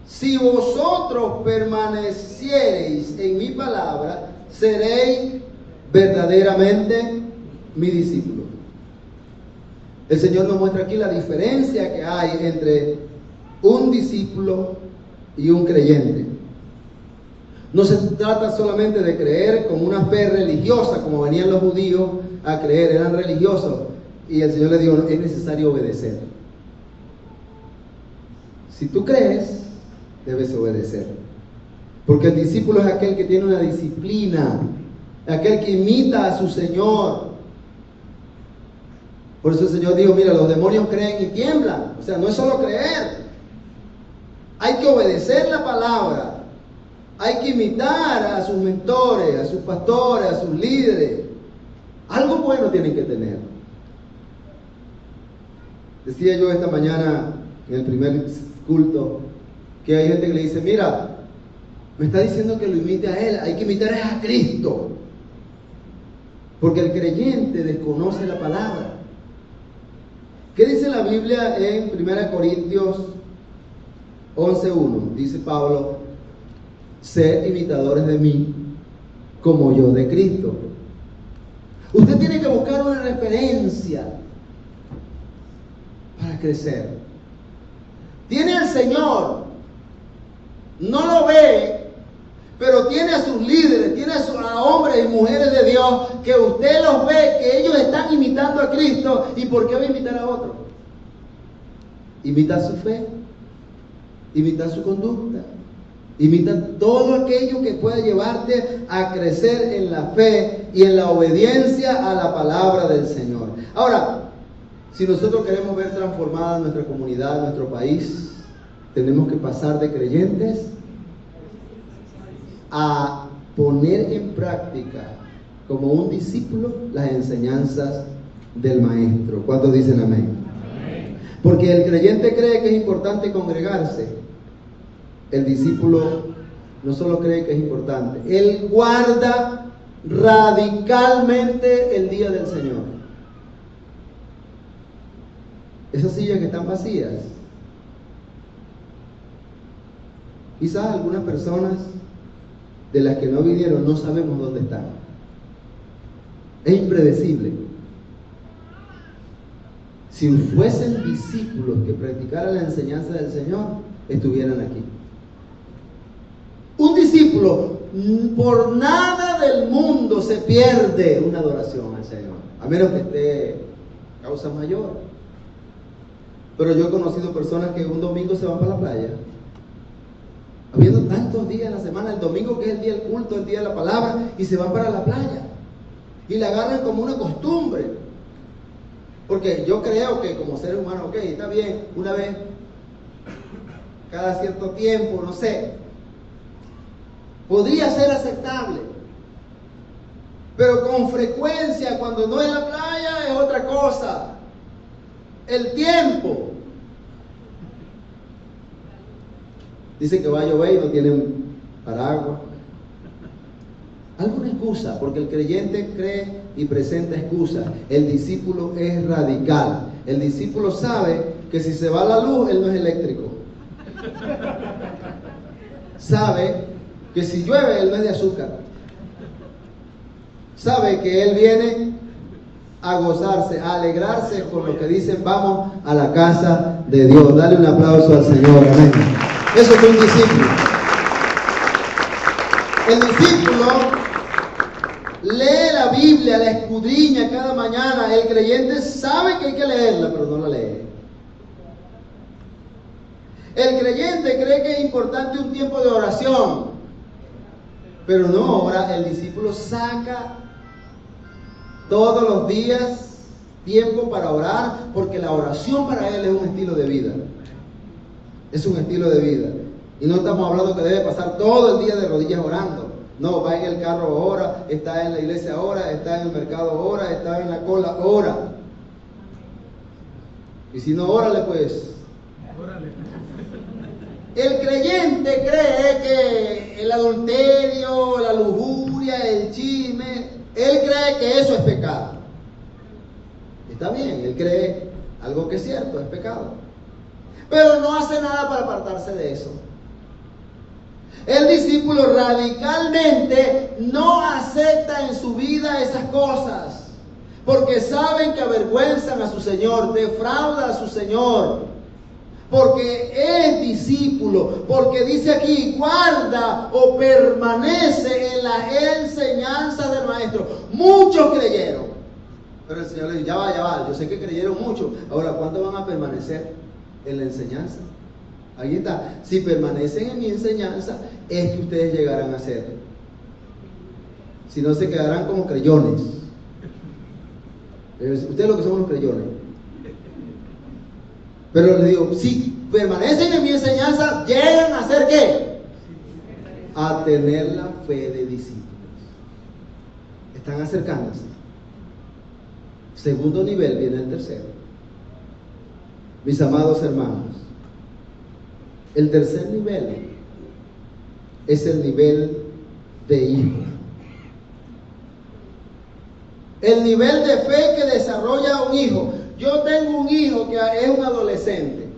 si vosotros permaneciereis en mi palabra, seréis verdaderamente mi discípulo. El Señor nos muestra aquí la diferencia que hay entre un discípulo y un creyente. No se trata solamente de creer con una fe religiosa, como venían los judíos a creer, eran religiosos. Y el Señor les dijo, es necesario obedecer. Si tú crees, debes obedecer. Porque el discípulo es aquel que tiene una disciplina, aquel que imita a su Señor. Por eso el Señor dijo, mira, los demonios creen y tiemblan. O sea, no es solo creer. Hay que obedecer la palabra. Hay que imitar a sus mentores, a sus pastores, a sus líderes. Algo bueno tienen que tener. Decía yo esta mañana en el primer culto que hay gente que le dice, mira, me está diciendo que lo imite a Él, hay que imitar a Cristo. Porque el creyente desconoce la palabra. ¿Qué dice la Biblia en 1 Corintios 11:1? Dice Pablo, sed imitadores de mí como yo de Cristo. Usted tiene que buscar una referencia para crecer. Tiene al Señor, no lo ve, pero tiene a sus líderes, tiene a hombres y mujeres de Dios que usted los ve, que ellos están imitando a Cristo. ¿Y por qué va a imitar a otro? Imita su fe, imita su conducta, imita todo aquello que pueda llevarte a crecer en la fe y en la obediencia a la palabra del Señor. Ahora, si nosotros queremos ver transformada nuestra comunidad, nuestro país, tenemos que pasar de creyentes a poner en práctica como un discípulo las enseñanzas del Maestro. ¿Cuántos dicen amén? Amén. Porque el creyente cree que es importante congregarse. El discípulo no solo cree que es importante, él guarda radicalmente el día del Señor. Esas sillas que están vacías, quizás algunas personas de las que no vinieron no sabemos dónde están. Es impredecible. Si fuesen discípulos que practicaran la enseñanza del Señor, estuvieran aquí. Un discípulo por nada del mundo se pierde una adoración al Señor, a menos que esté causa mayor. Pero yo he conocido personas que un domingo se van para la playa, habiendo tantos días en la semana, el domingo que es el día del culto, el día de la palabra, y se van para la playa y la agarran como una costumbre. Porque yo creo que como ser humano, ok, está bien, una vez cada cierto tiempo, no sé, podría ser aceptable, pero con frecuencia, cuando no es la playa, es otra cosa. el tiempo. Dicen que va a llover y no tienen paraguas. Alguna excusa, porque el creyente cree y presenta excusa. El discípulo es radical. El discípulo sabe que si se va la luz, él no es eléctrico. Sabe que si llueve, él no es de azúcar. Sabe que él viene a gozarse, a alegrarse con lo que dicen, vamos a la casa de Dios. Dale un aplauso al Señor, amén. Eso es un discípulo. El discípulo lee la Biblia, la escudriña cada mañana. El creyente sabe que hay que leerla, pero no la lee. El creyente cree que es importante un tiempo de oración, pero no. Ahora el discípulo saca todos los días tiempo para orar, porque la oración para él es un estilo de vida. Es un estilo de vida. Y no estamos hablando que debe pasar todo el día de rodillas orando. No, va en el carro ora, está en la iglesia ora, está en el mercado ora, está en la cola ora. Y si no, órale pues. El creyente cree que el adulterio, la lujuria, el chisme, él cree que eso es pecado. Está bien, él cree algo que es cierto, es pecado. Pero no hace nada para apartarse de eso. El discípulo radicalmente no acepta en su vida esas cosas, porque saben que avergüenzan a su Señor, defrauda a su Señor, porque es discípulo, porque dice aquí, guarda o permanece en las enseñanzas del Maestro. Muchos creyeron, pero el Señor le dice, ya va, yo sé que creyeron mucho, ahora ¿cuántos van a permanecer en la enseñanza? Ahí está. Si permanecen en mi enseñanza, es que ustedes llegarán a ser. Si no, se quedarán como creyones. Ustedes lo que son los creyones. Pero les digo, si permanecen en mi enseñanza, llegan a ser ¿qué? A tener la fe de discípulos. Están acercándose. Segundo nivel, viene el tercero. Mis amados hermanos, el tercer nivel es el nivel de hijo. El nivel de fe que desarrolla un hijo. Yo tengo un hijo que es un adolescente.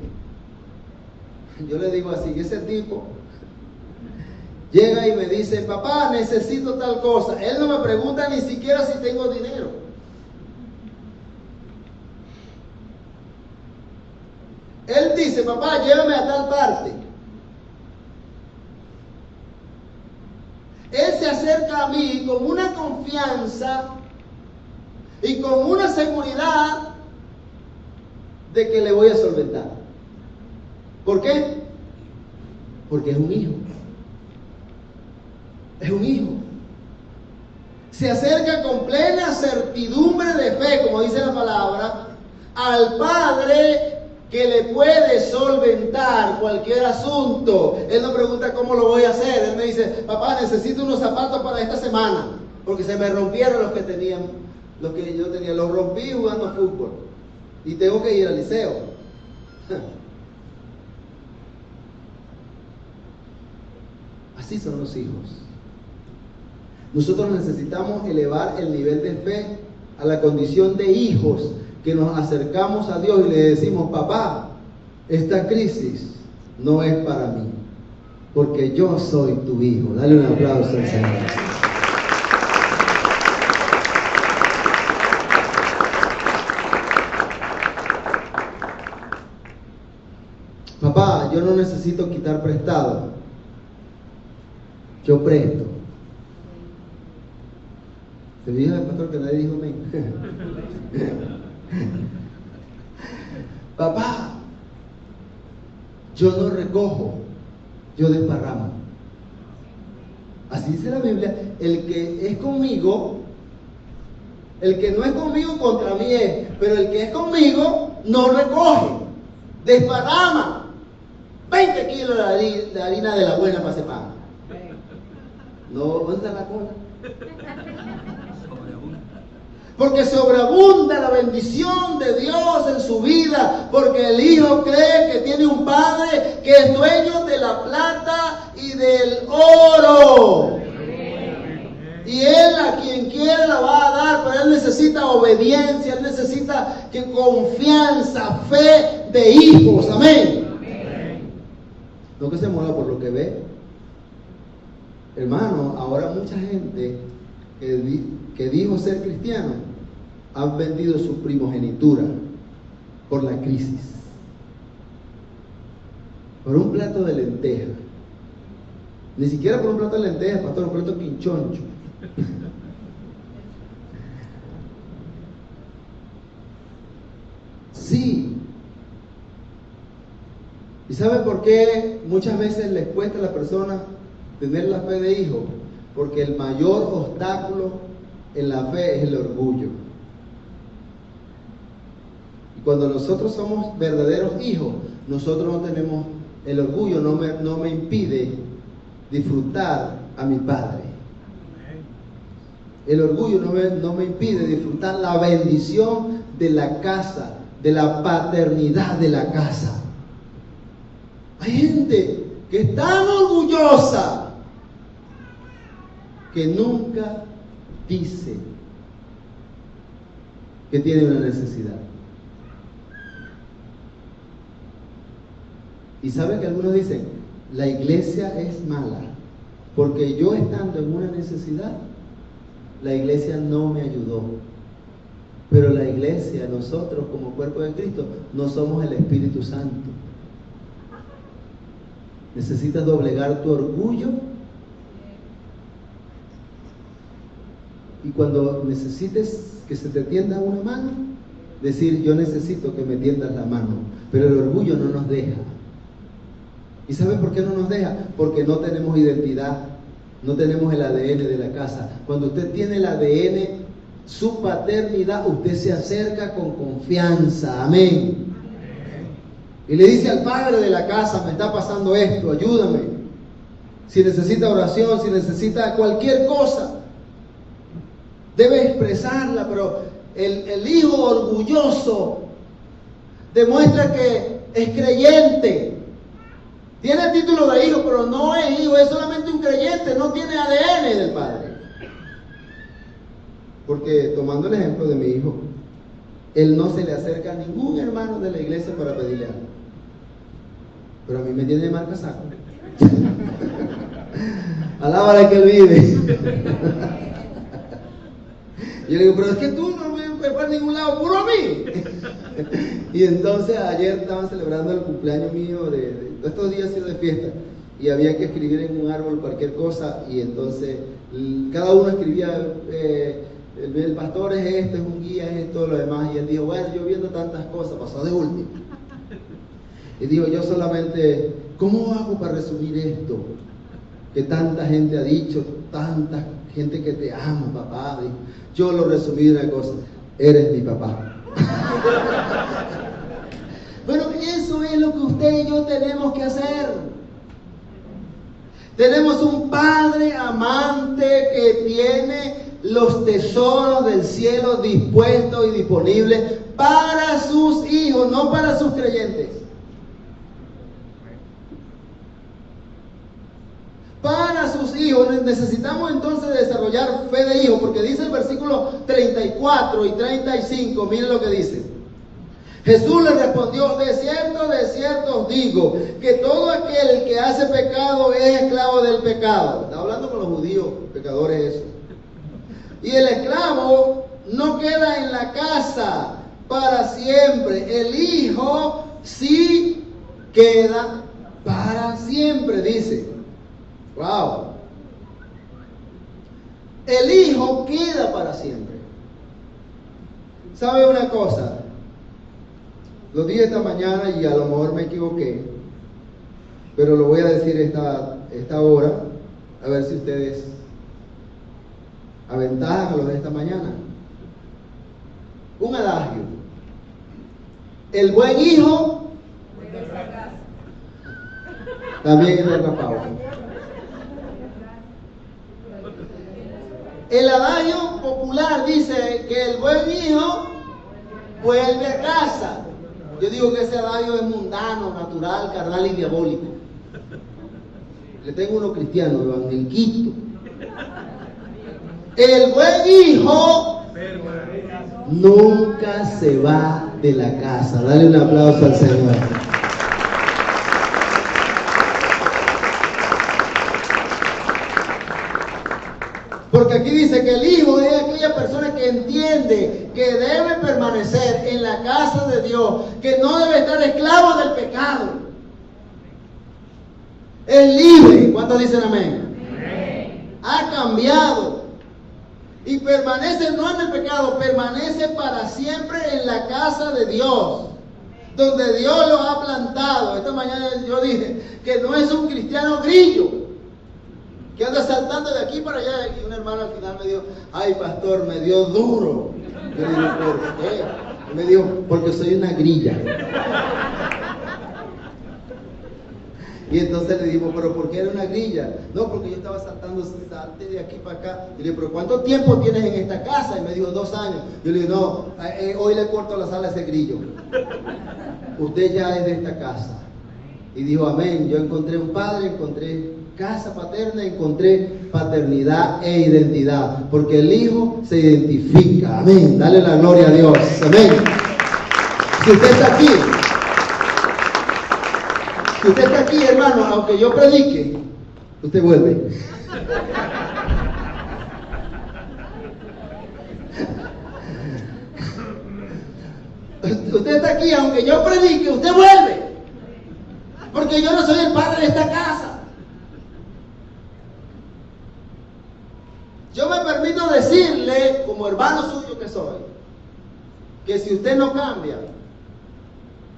Yo le digo así, ese tipo llega y me dice, papá, necesito tal cosa. Él no me pregunta ni siquiera si tengo dinero. Él dice, papá, llévame a tal parte. Él se acerca a mí con una confianza y con una seguridad de que le voy a solventar. ¿Por qué? Porque es un hijo. Es un hijo. Se acerca con plena certidumbre de fe, como dice la palabra, al Padre que le puede solventar cualquier asunto. Él no pregunta cómo lo voy a hacer. Él me dice, papá, necesito unos zapatos para esta semana, porque se me rompieron los que yo tenía. Los rompí jugando fútbol y tengo que ir al liceo. Así son los hijos. Nosotros necesitamos elevar el nivel de fe a la condición de hijos, que nos acercamos a Dios y le decimos, papá, esta crisis no es para mí, porque yo soy tu hijo. Dale un aplauso al Señor. Papá, yo no necesito quitar prestado, yo presto. ¿Se dijo el pastor que nadie dijo amén? Papá, yo no recojo, yo desparramo. Así dice la Biblia, el que es conmigo, el que no es conmigo contra mí es, pero el que es conmigo no recoge, desparrama. 20 kilos de harina de la buena para ese pan. No, ¿dónde está la cola? porque sobreabunda la bendición de Dios en su vida, porque el hijo cree que tiene un padre que es dueño de la plata y del oro. Y él a quien quiere la va a dar, pero él necesita obediencia, él necesita confianza, fe de hijos. Amén. No que se mueva por lo que ve. Hermano, ahora mucha gente que dijo ser cristiano han vendido su primogenitura por la crisis, por un plato de lentejas. Ni siquiera por un plato de lentejas, pastor, un plato quinchoncho. Sí. ¿Y sabe por qué muchas veces les cuesta a las personas tener la fe de hijo? Porque el mayor obstáculo en la fe es el orgullo. Y cuando nosotros somos verdaderos hijos, nosotros no tenemos el orgullo, no me impide disfrutar a mi padre. El orgullo no me impide disfrutar la bendición de la casa, de la paternidad de la casa. Hay gente que es tan orgullosa que nunca dice que tiene una necesidad. Y saben que algunos dicen, la iglesia es mala, porque yo estando en una necesidad, la iglesia no me ayudó. Pero la iglesia, nosotros como cuerpo de Cristo, no somos el Espíritu Santo. Necesitas doblegar tu orgullo. Y cuando necesites que se te tienda una mano, decir, yo necesito que me tiendas la mano. Pero el orgullo no nos deja. ¿Y saben por qué no nos deja? Porque no tenemos identidad, no tenemos el ADN de la casa. Cuando usted tiene el ADN, su paternidad, usted se acerca con confianza. Amén. Y le dice al padre de la casa, me está pasando esto, ayúdame. Si necesita oración, si necesita cualquier cosa, debe expresarla. Pero el hijo orgulloso demuestra que es creyente. Tiene el título de hijo, pero no es hijo, es solamente un creyente, no tiene ADN del padre. Porque tomando el ejemplo de mi hijo, él no se le acerca a ningún hermano de la iglesia para pedirle algo. Pero a mí me tiene de marca saco. Alábale que él vive. Yo le digo, pero es que tú no me vas para ningún lado, puro a mí. Y entonces ayer estaban celebrando el cumpleaños mío, estos días ha sido de fiesta, y había que escribir en un árbol cualquier cosa, y entonces cada uno escribía, el pastor es este, es un guía, es todo lo demás, y él dijo, bueno, yo viendo tantas cosas, pasó de último. Y dijo, yo solamente, ¿cómo hago para resumir esto? Que tanta gente ha dicho, tanta gente que te ama, papá. Dijo, yo lo resumí de una cosa, eres mi papá. Bueno, eso es lo que usted y yo tenemos que hacer. Tenemos un padre amante que tiene los tesoros del cielo dispuestos y disponibles para sus hijos, no para sus creyentes. Para sus hijos. Necesitamos entonces desarrollar fe de hijo, porque dice el versículo 34 y 35, miren lo que dice. Jesús le respondió, de cierto os digo, que todo aquel que hace pecado es esclavo del pecado. Está hablando con los judíos, pecadores eso. Y el esclavo no queda en la casa para siempre. El hijo sí queda para siempre, dice. Wow. El hijo queda para siempre. ¿Sabe una cosa? Lo dije esta mañana y a lo mejor me equivoqué, pero lo voy a decir esta hora, a ver si ustedes aventajan a los de esta mañana. Un adagio. El buen hijo también es atrapado. El adagio popular dice que el buen hijo vuelve a casa. Yo digo que ese adagio es mundano, natural, carnal y diabólico. Le tengo uno cristiano, evangeliquito. El buen hijo nunca se va de la casa. Dale un aplauso al Señor. Porque aquí dice que el hijo es aquella persona que entiende que debe permanecer en la casa de Dios, que no debe estar esclavo del pecado. Es libre. ¿Cuántos dicen amén? Amén. Ha cambiado y permanece no en el pecado, permanece para siempre en la casa de Dios, donde Dios lo ha plantado. Esta mañana yo dije que no es un cristiano grillo que anda saltando de aquí para allá. Y un hermano al final me dijo: ay, pastor, me dio duro. Yo le digo: ¿por qué? Y me dijo: porque soy una grilla. Y entonces le digo: ¿pero por qué era una grilla? No, porque yo estaba saltando de aquí para acá. Y le digo: ¿pero cuánto tiempo tienes en esta casa? Y me dijo: 2 años. Yo le digo: no, hoy le corto las alas a ese grillo. Usted ya es de esta casa. Y dijo: amén. Yo encontré un padre, encontré casa paterna, encontré paternidad e identidad, porque el hijo se identifica. Amén. Dale la gloria a Dios. Amén. Si usted está aquí, hermano, aunque yo predique, usted vuelve. Usted está aquí, aunque yo predique, usted vuelve. Porque yo no soy el padre de esta casa. Yo me permito decirle, como hermano suyo que soy, que si usted no cambia,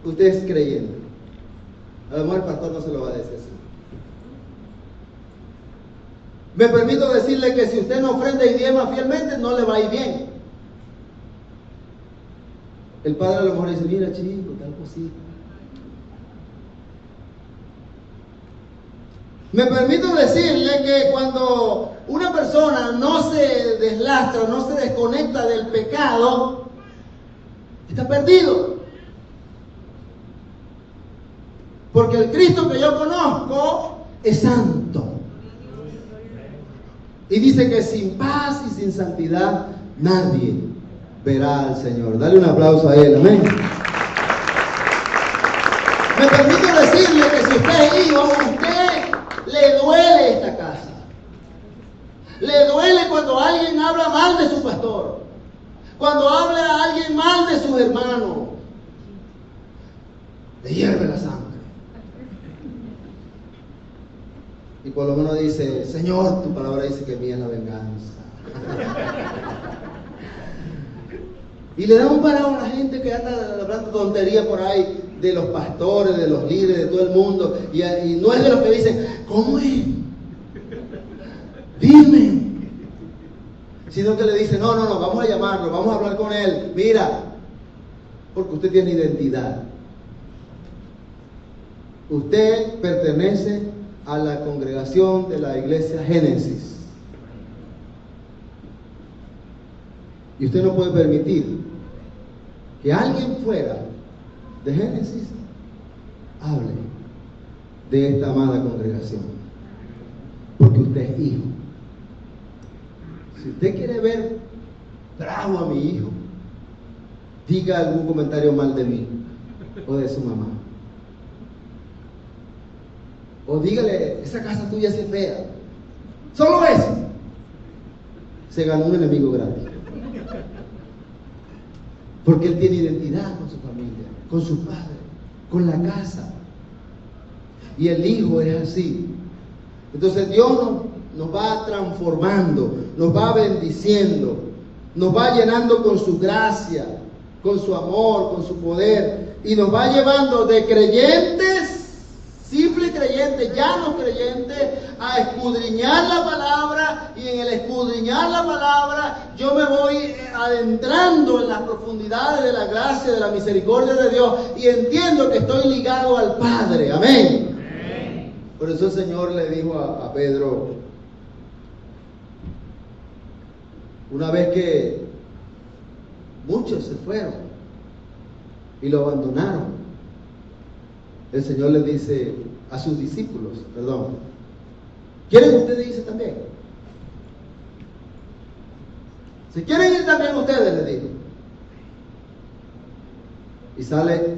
usted es creyente. A lo mejor el pastor no se lo va a decir así. Me permito decirle que si usted no ofrenda y diezma fielmente, no le va a ir bien. El padre a lo mejor dice: mira, chico, tal cosita. Me permito decirle que cuando una persona no se deslastra, no se desconecta del pecado, está perdido. Porque el Cristo que yo conozco es santo. Y dice que sin paz y sin santidad nadie verá al Señor. Dale un aplauso a Él. Amén. Me permito decirle que si usted es hijo, le duele esta casa. Le duele cuando alguien habla mal de su pastor, cuando habla a alguien mal de sus hermanos. Le hierve la sangre. Y por lo menos dice: Señor, tu palabra dice que mía es la venganza. Y le da un parado a la gente que anda hablando tontería por ahí, de los pastores, de los líderes, de todo el mundo. Y no es de los que dicen: ¿cómo es? Dime. Sino que le dicen: no, vamos a llamarlo, vamos a hablar con él. Mira, porque usted tiene identidad. Usted pertenece a la congregación de la iglesia Génesis. Y usted no puede permitir que alguien fuera de Génesis hable de esta amada congregación, porque usted es hijo. Si usted quiere ver bravo a mi hijo, diga algún comentario mal de mí o de su mamá, o dígale: esa casa tuya es fea. Solo eso se ganó un enemigo grande. Porque él tiene identidad con su familia, con su padre, con la casa. Y el hijo es así. Entonces Dios nos va transformando, nos va bendiciendo, nos va llenando con su gracia, con su amor, con su poder. Y nos va llevando de creyentes, simples creyentes, llanos creyentes, a escudriñar la palabra. Y en el escudriñar la palabra yo me voy adentrando en las profundidades de la gracia, de la misericordia de Dios, y entiendo que estoy ligado al Padre. Amén. Amén. Por eso el Señor le dijo a Pedro: Una vez que muchos se fueron y lo abandonaron, el Señor les dice a sus discípulos, ¿quieren ustedes irse también? Si quieren ir también ustedes, les digo. Y sale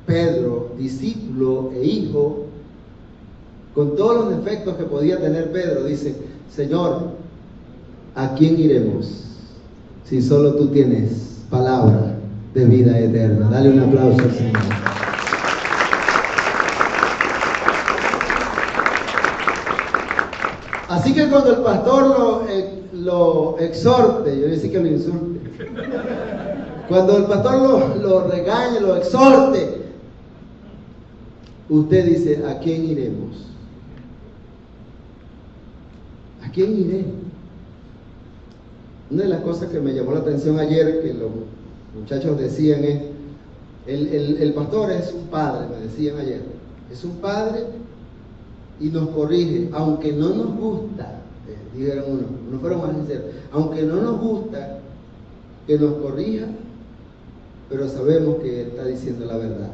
Pedro, discípulo e hijo, con todos los defectos que podía tener Pedro, dice: Señor, ¿a quién iremos si solo tú tienes palabra de vida eterna? Dale un aplauso al Señor. Así que cuando el pastor lo exhorte, yo voy a decir que lo insulte, cuando el pastor lo regañe, lo exhorte, usted dice: ¿a quién iremos? ¿A quién iré? Una de las cosas que me llamó la atención ayer, que los muchachos decían, es: el pastor es un padre, me decían ayer, es un padre y nos corrige, aunque no nos gusta, dijeron uno fueron más sinceros, aunque no nos gusta que nos corrija, pero sabemos que Él está diciendo la verdad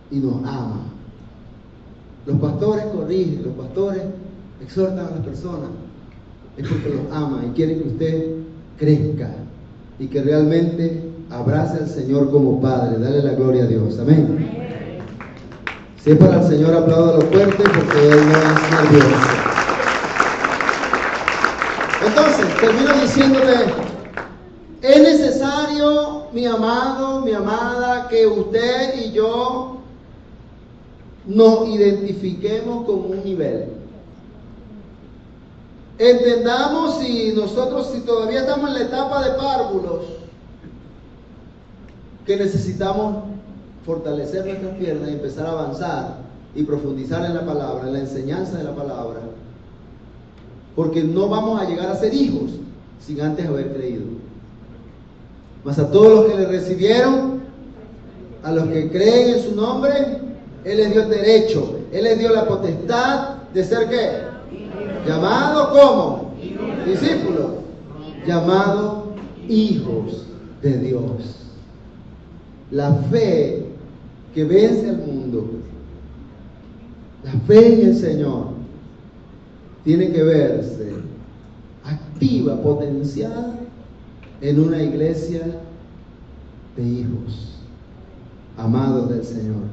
y nos ama. Los pastores corrigen, los pastores exhortan a las personas, es porque los ama y quieren que usted crezca y que realmente abrace al Señor como Padre. Dale la gloria a Dios, amén. Si es para el Señor, apláudalo fuerte, porque Él no es nervioso. Entonces, termino diciéndole: es necesario, mi amado, mi amada, que usted y yo nos identifiquemos con un nivel. Entendamos si todavía estamos en la etapa de párvulos, que necesitamos fortalecer nuestras piernas y empezar a avanzar y profundizar en la palabra, en la enseñanza de la palabra, porque no vamos a llegar a ser hijos sin antes haber creído. Mas a todos los que le recibieron, a los que creen en su nombre, Él les dio el derecho, Él les dio la potestad de ser ¿qué? Llamado como discípulos, llamado hijos de Dios. La fe que vence al mundo, la fe en el Señor, tiene que verse activa, potencial en una iglesia de hijos amados del Señor.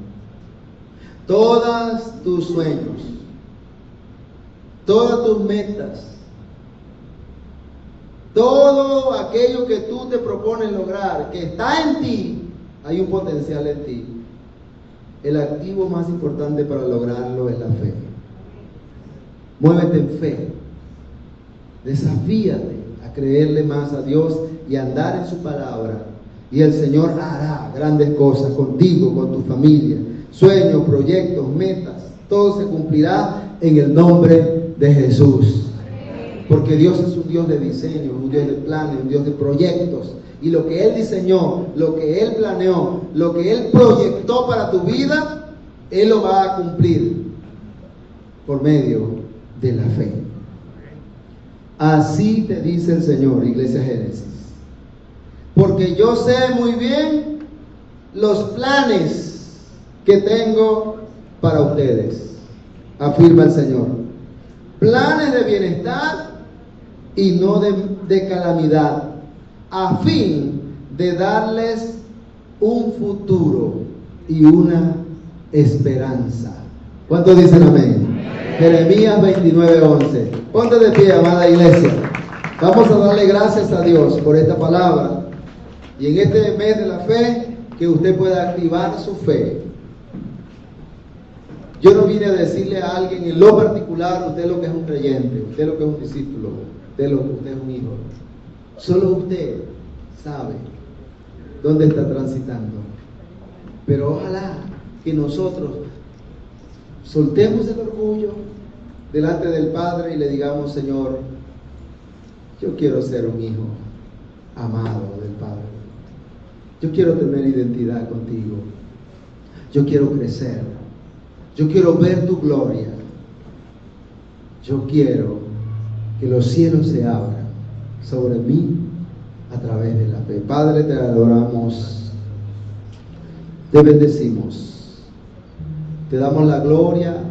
Todos tus sueños, todas tus metas, todo aquello que tú te propones lograr, que está en ti, hay un potencial en ti. El activo más importante para lograrlo es la fe. Muévete en fe. Desafíate a creerle más a Dios y a andar en su palabra. Y el Señor hará grandes cosas contigo, con tu familia. Sueños, proyectos, metas, todo se cumplirá en el nombre de Jesús. Porque Dios es un Dios de diseño, un Dios de planes, un Dios de proyectos. Y lo que Él diseñó, lo que Él planeó, lo que Él proyectó para tu vida, Él lo va a cumplir por medio de la fe. Así te dice el Señor, Iglesia Génesis. Porque yo sé muy bien los planes que tengo para ustedes, afirma el Señor. Planes de bienestar y no de calamidad, a fin de darles un futuro y una esperanza. ¿Cuántos dicen amén? Jeremías 29:11. Ponte de pie, amada iglesia. Vamos a darle gracias a Dios por esta palabra. Y en este mes de la fe, que usted pueda activar su fe. Yo no vine a decirle a alguien en lo particular: usted es lo que es un creyente, usted es lo que es un discípulo, usted es un hijo. Solo usted sabe dónde está transitando. Pero ojalá que nosotros soltemos el orgullo delante del Padre y le digamos: Señor, yo quiero ser un hijo amado del Padre. Yo quiero tener identidad contigo. Yo quiero crecer. Yo quiero ver tu gloria. Yo quiero que los cielos se abran sobre mí a través de la fe. Padre, te adoramos, te bendecimos, te damos la gloria